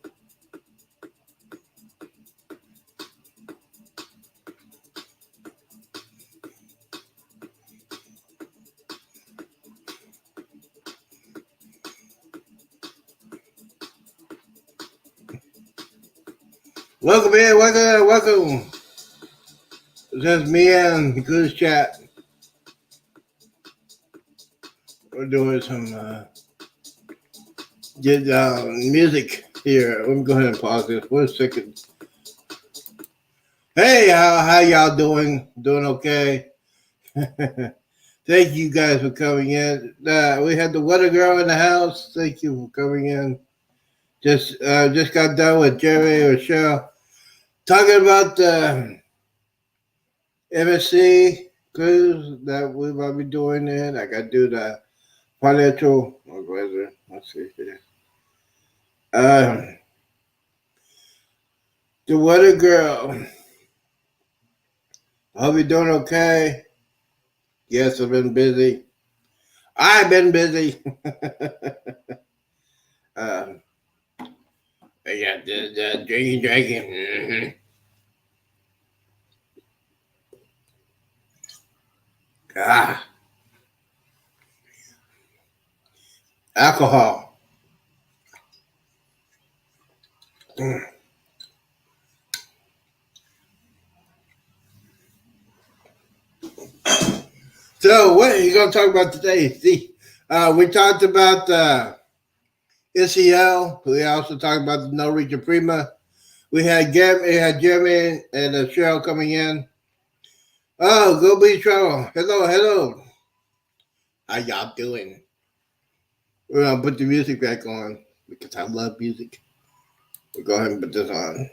Welcome in, welcome. This is me and Goose Chat. We're doing some music here. Let me go ahead and pause this 1 second. Hey, how y'all doing? Doing okay? Thank you guys for coming in. We had the weather girl in the house. Thank you for coming in. Just got done with Jerry or Rochelle talking about the MSC cruise that we might be doing it. I got to do the financial advisor. Let's see here. The weather girl. I hope you're doing okay. Yes, I've been busy. I've been busy. I got the drinking. Mm-hmm. Alcohol. So, what are you going to talk about today? See, we talked about NCL. We also talked about the No Region Prima. We had Jeremy and Cheryl coming in. Oh, Go Be Travel. Hello. How y'all doing? We're going to put the music back on because I love music. We'll go ahead and put this on.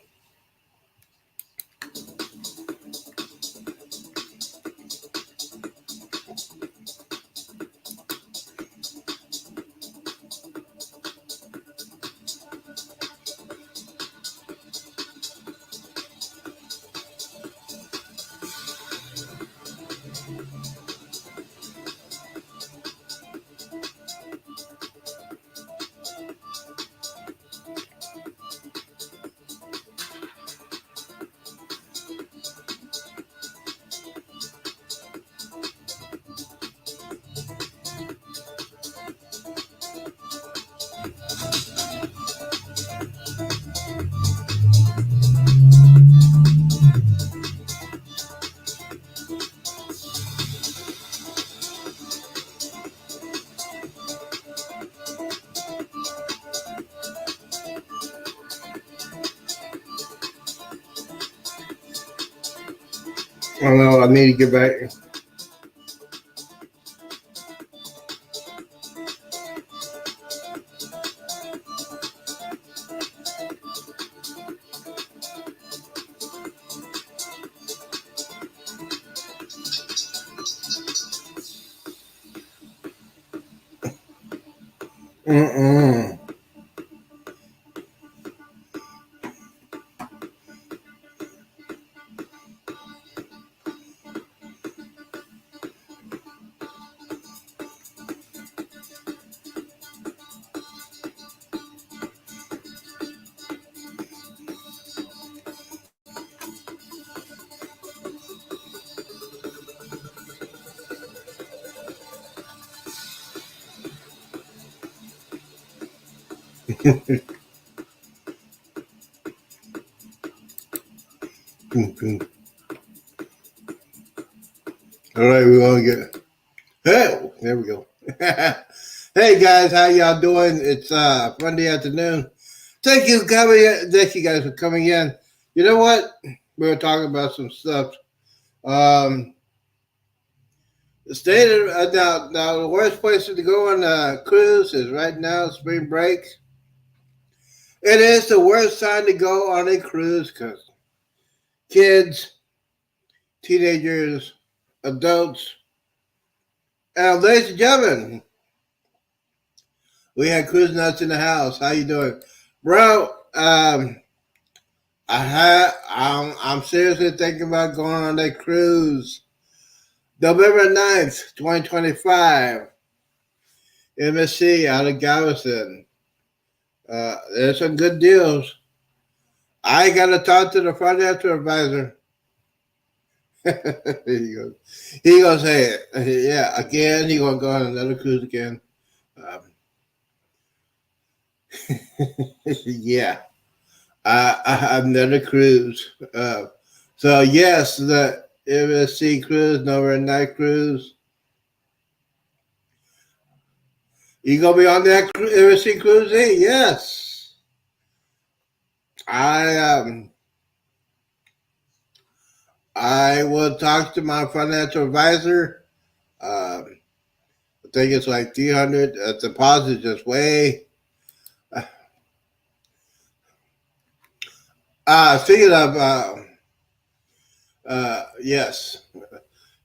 don't know. I need to get back. Mm-mm. All right, we're gonna get. Hey, there we go. Hey guys, how y'all doing? It's Monday afternoon. Thank you, thank you guys for coming in. You know what? We were talking about some stuff. The state of now the worst places to go on a cruise is right now spring break. It is the worst time to go on a cruise because kids, teenagers, adults, and ladies and gentlemen, we had cruise nuts in the house. How you doing, bro? I'm seriously thinking about going on that cruise. November 9th, 2025. MSC out of Galveston. There's some good deals. I got to talk to the financial advisor. He gonna say it. Yeah, again, he gonna go on another cruise again. Yeah. Another cruise. So yes, the MSC cruise, November night cruise. You gonna be on that MSC cruise? Hey, yes. I will talk to my financial advisor. I think it's like 300. Deposit just way. Speaking of, yes.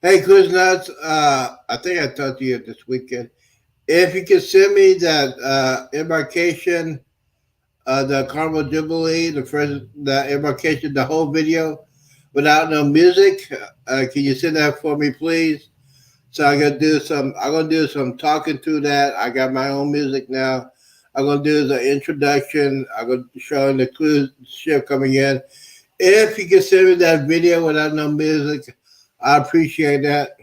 Hey, Cruise Nuts. I think I talked to you this weekend. If you could send me that embarkation, the Carnival Jubilee, the embarkation, the whole video, without no music, can you send that for me, please? So I'm gonna do some talking to that. I got my own music now. I'm gonna do the introduction. I'm gonna show the cruise ship coming in. If you can send me that video without no music, I appreciate that.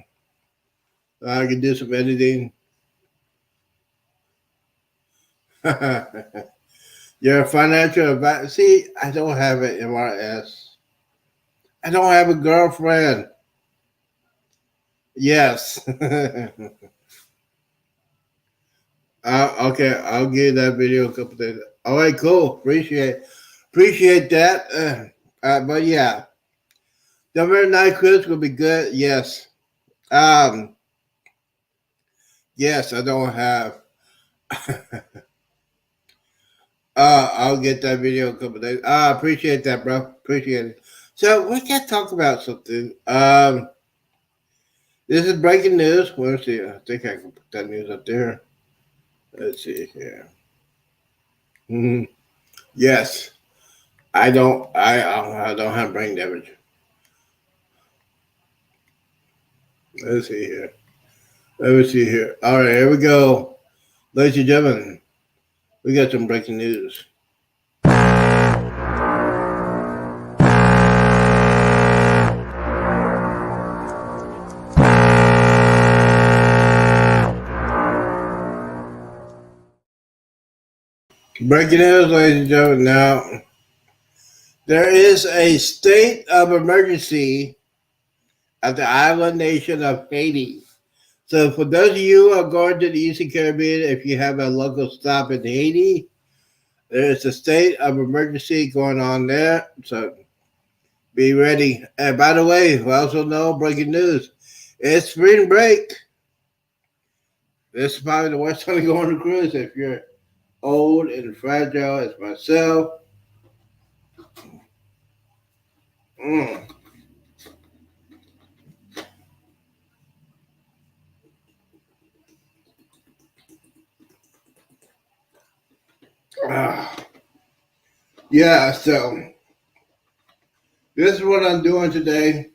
I can do some editing. You're a financial advisor. See, I don't have an MRS. I don't have a girlfriend. Yes. Okay, I'll give that video a couple days. All right, cool. Appreciate that. But yeah, November night cruise will be good. Yes. Yes, I don't have. I'll get that video a couple days. I appreciate that, bro. Appreciate it. So we can talk about something. This is breaking news. Let's see. I think I can put that news up there. Let's see here. Mm-hmm. Yes, I don't have brain damage. Let's see here. Let me see here. All right, here we go, ladies and gentlemen. We got some breaking news. Breaking news, ladies and gentlemen. Now, there is a state of emergency at the island nation of Haiti. So for those of you who are going to the Eastern Caribbean, if you have a local stop in Haiti, there is a state of emergency going on there. So Be ready. And by the way, we also know breaking news. It's spring break. This is probably the worst time to go on a cruise if you're old and fragile as myself. Mm. Yeah, so this is what I'm doing today.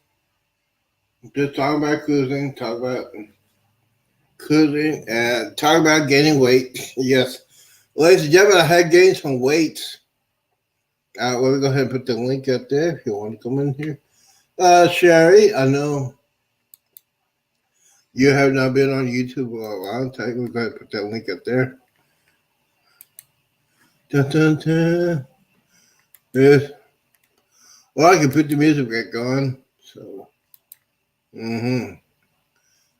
Just talking about cruising, and talk about gaining weight. Yes. Ladies and gentlemen, I had gained some weight. Let me go ahead and put the link up there if you want to come in here. Sherry, I know you have not been on YouTube for a long time. We're going to put that link up there. Dun, dun, dun. Yes. Well, I can put the music back on. So,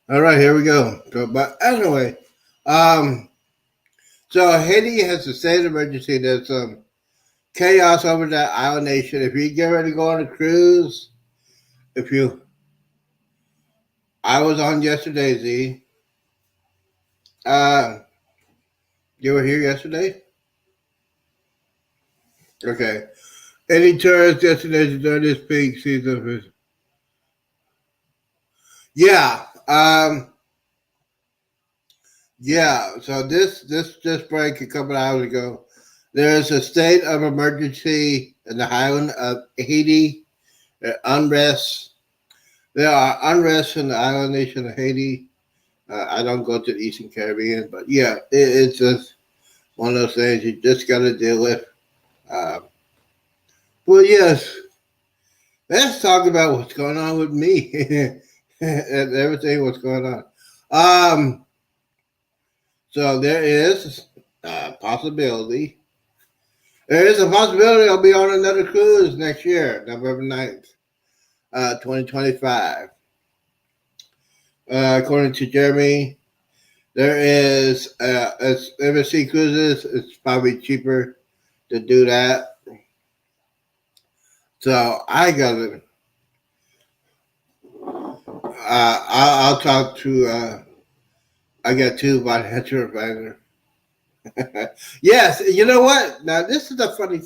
All right, here we go. So, but anyway, so Haiti has a state of emergency. There's chaos over that island nation. If you get ready to go on a cruise, I was on yesterday, Z. You were here yesterday? Okay. Any tourist destinations during this peak season? Yeah. Yeah. So this just break a couple hours ago. There is a state of emergency in the island of Haiti. Unrest. There are unrest in the island nation of Haiti. I don't go to the Eastern Caribbean, but yeah, it's just one of those things you just got to deal with. Well, yes, let's talk about what's going on with me and everything what's going on. So there is a possibility. There is a possibility I'll be on another cruise next year, November 9th, 2025. According to Jeremy, there is MSC Cruises. It's probably cheaper to do that. So I gotta. I'll talk to. I got two financial advisors. Yes, you know what? Now this is a funny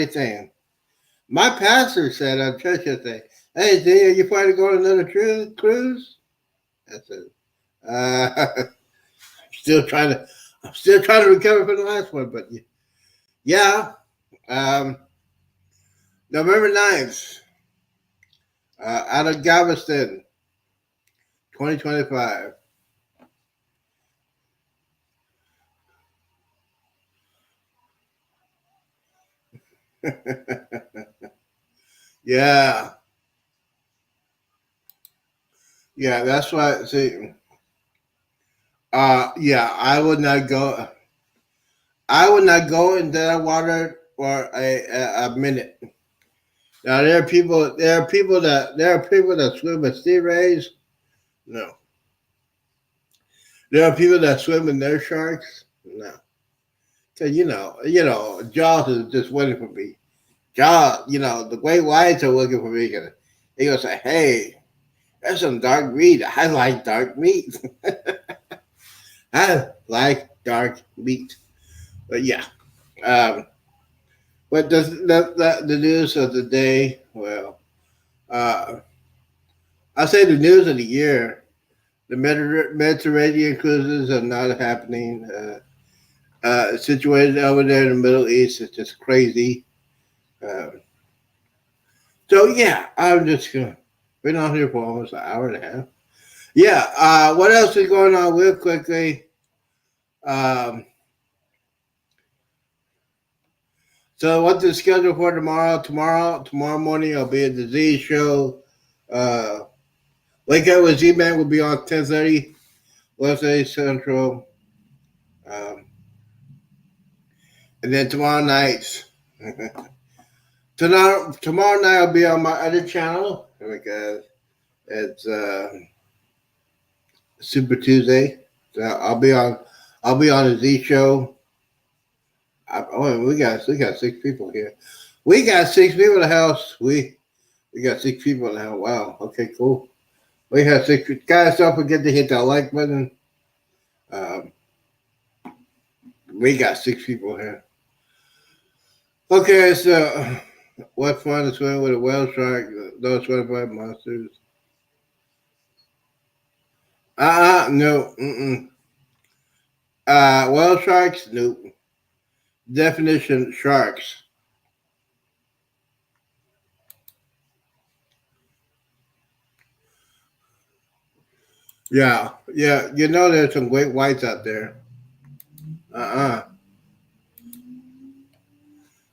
thing. My pastor said on church yesterday, "Hey, D, are you planning to go on another cruise?" I said, I'm still trying to recover from the last one, but yeah. November 9th, out of Galveston, 2025. Yeah. Yeah, that's why, see, yeah, I would not go into that water for a minute. Now there are people that swim with stingrays. No. There are people that swim in their sharks. No. Cause you know, Jaws is just waiting for me. Jaws, the great whites are looking for me. They gonna say, "Hey, that's some dark meat. I like dark meat. I like dark meat." But yeah. But the news of the day, well, I say the news of the year. The Mediterranean cruises are not happening. Situation over there in the Middle East is just crazy. So yeah, I'm just gonna been on here for almost an hour and a half. Yeah. What else is going on real quickly? So what's the schedule for tomorrow? Tomorrow morning I'll be at the Z show. Wake Up with Z-Man will be on 10:30 Wednesday Central. And then tomorrow night I'll be on my other channel because it's Super Tuesday. So I'll be on the Z show. We got 6 people here. We got 6 people in the house. We got 6 people in the house. Wow. Okay, cool. We have 6 guys. Don't forget to hit that like button. Um, we got 6 people here. Okay, so what fun to swim with a whale shark? Those 25 monsters. No. Mm-mm. Whale sharks? Nope. Definition: sharks. Yeah, yeah. You know, there's some great whites out there. Uh-uh.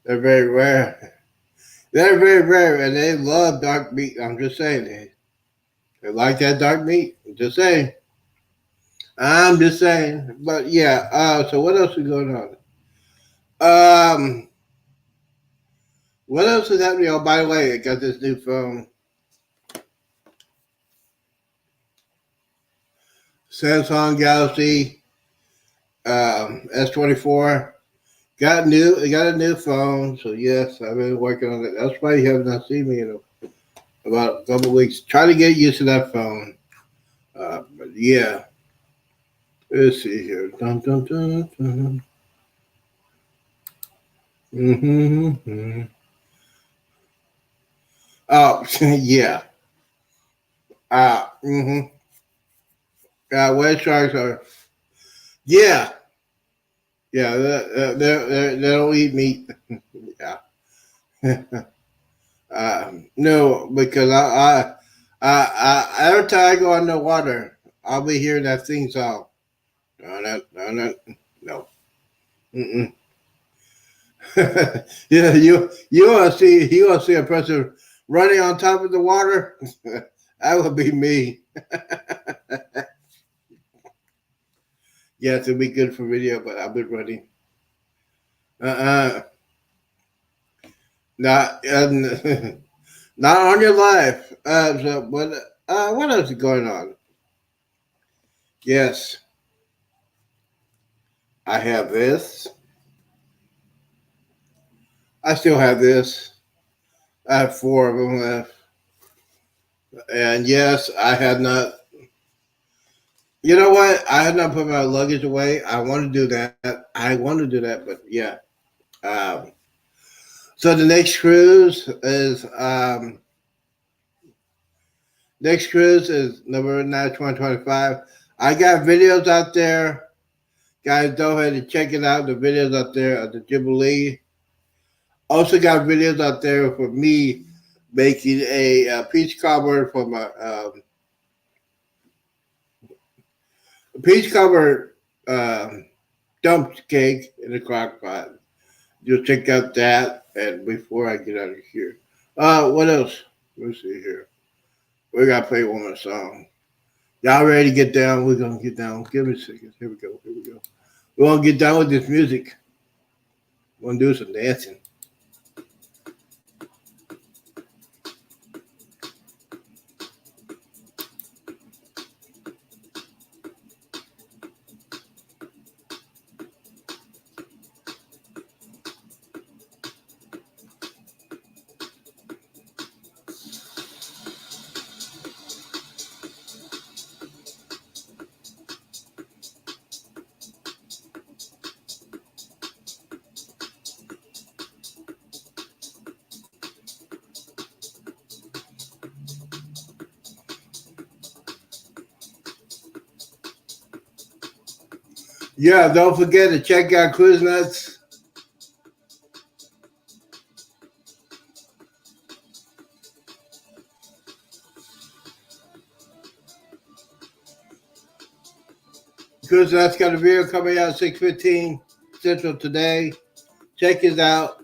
They're very rare. They're very rare, and they love dark meat. I'm just saying, they like that dark meat. I'm just saying. I'm just saying. But yeah. So what else is going on? What else is happening? Oh, by the way, I got this new phone, Samsung Galaxy S24. Got a new phone. So yes, I've been working on it. That's why you have not seen me in about a couple of weeks. Try to get used to that phone. But yeah, let's see here. Dun, dun, dun, dun. Mm-hmm. Oh, yeah. Mm-hmm. Whale sharks are. Yeah, yeah. They don't eat meat. Yeah. No, because every time I go underwater, I'll be hearing that thing song. No. Mm-mm. Yeah, you want to see a person running on top of the water? That would be me. Yes, it'd be good for video, but I've been running. Uh-uh. Not not on your life. What else is going on? Yes, I have this. I still have this. I have 4 of them left. And yes, I have not. You know what? I have not put my luggage away. I want to do that. I want to do that, but yeah. Um, so the next cruise is November 9, 2025. I got videos out there. Guys, go ahead and check it out. The videos out there at the Jubilee. Also got videos out there for me making a peach cobbler for my peach cobbler dump cake in the crock pot. You'll check out that. And before I get out of here, what else? Let's see here. We gotta play one more song. Y'all ready to get down? We're gonna get down. Give me a second. Here we go. We're gonna get down with this music. We're gonna do some dancing. Yeah, don't forget to check out Cruise Nuts. Cruise Nuts got a video coming out 6:15 Central today. Check it out.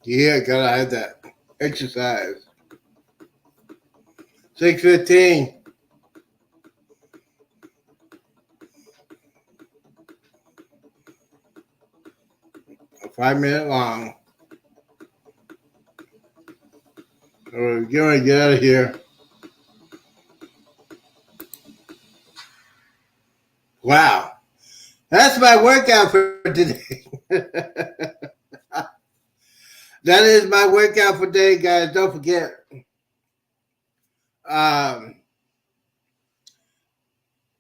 Yeah, gotta have that exercise. 6:15. A 5-minute long. We're going to get out of here. Wow. That's my workout for today. That is my workout for today, guys. Don't forget.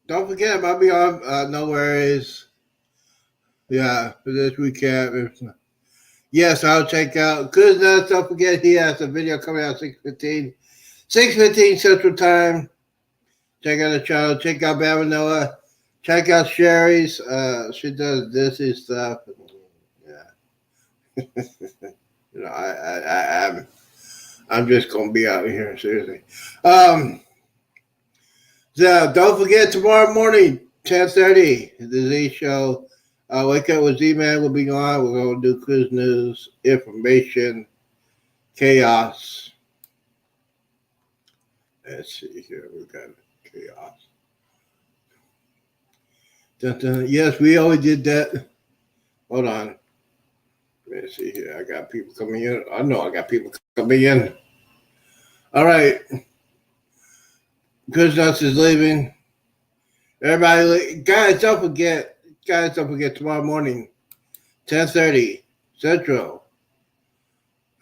Don't forget, I'll be on No Worries. Yeah, for this recap. Yes, I'll check out Good Nuts. Don't forget, he has a video coming out 6:15. 6:15 Central Time. Check out the channel. Check out Bama Noah. Check out Sherry's. She does this stuff. Yeah. You know, I'm just gonna be out here, seriously. So don't forget tomorrow morning, 10:30, the Z Show. Wake Up with Z-Man will be on. We're gonna do quiz news, information, chaos. Let's see here. We got chaos. Dun, dun. Yes, we always did that. Hold on. Let's see here. I got people coming in. I know I got people coming in. All right. Chris Nuts is leaving. Everybody, guys, don't forget. Tomorrow morning, 10:30 Central.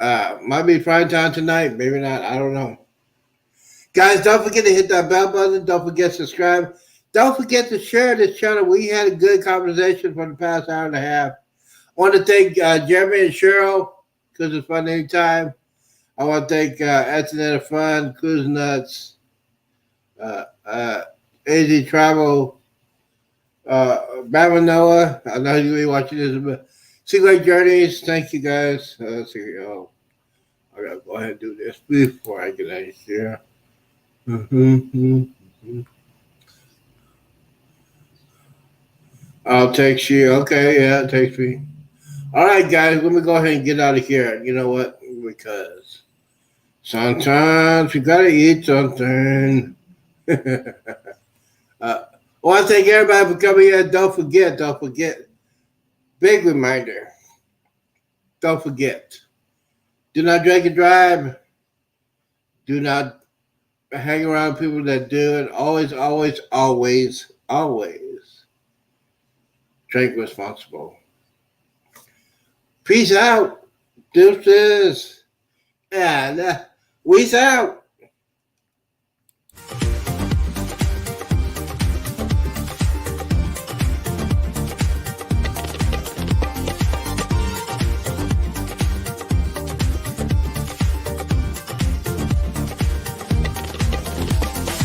Might be prime time tonight. Maybe not. I don't know. Guys, don't forget to hit that bell button. Don't forget to subscribe. Don't forget to share this channel. We had a good conversation for the past hour and a half. I want to thank Jeremy and Cheryl because it's fun anytime. I want to thank Antoinette Fun, Cruise Nuts, AZ Travel, Bama Noah. I know you'll be watching this, but Secret Journeys. Thank you guys. Let's see. Oh, I gotta go ahead and do this before I get out of here. I'll text you. Okay, yeah, text me. All right, guys, let me go ahead and get out of here. You know what? Because sometimes you gotta eat something. I want to thank everybody for coming in. Don't forget. Big reminder. Don't forget. Do not drink and drive. Do not hang around people that do it. Always drink responsible. Peace out. Deuces. And we's out.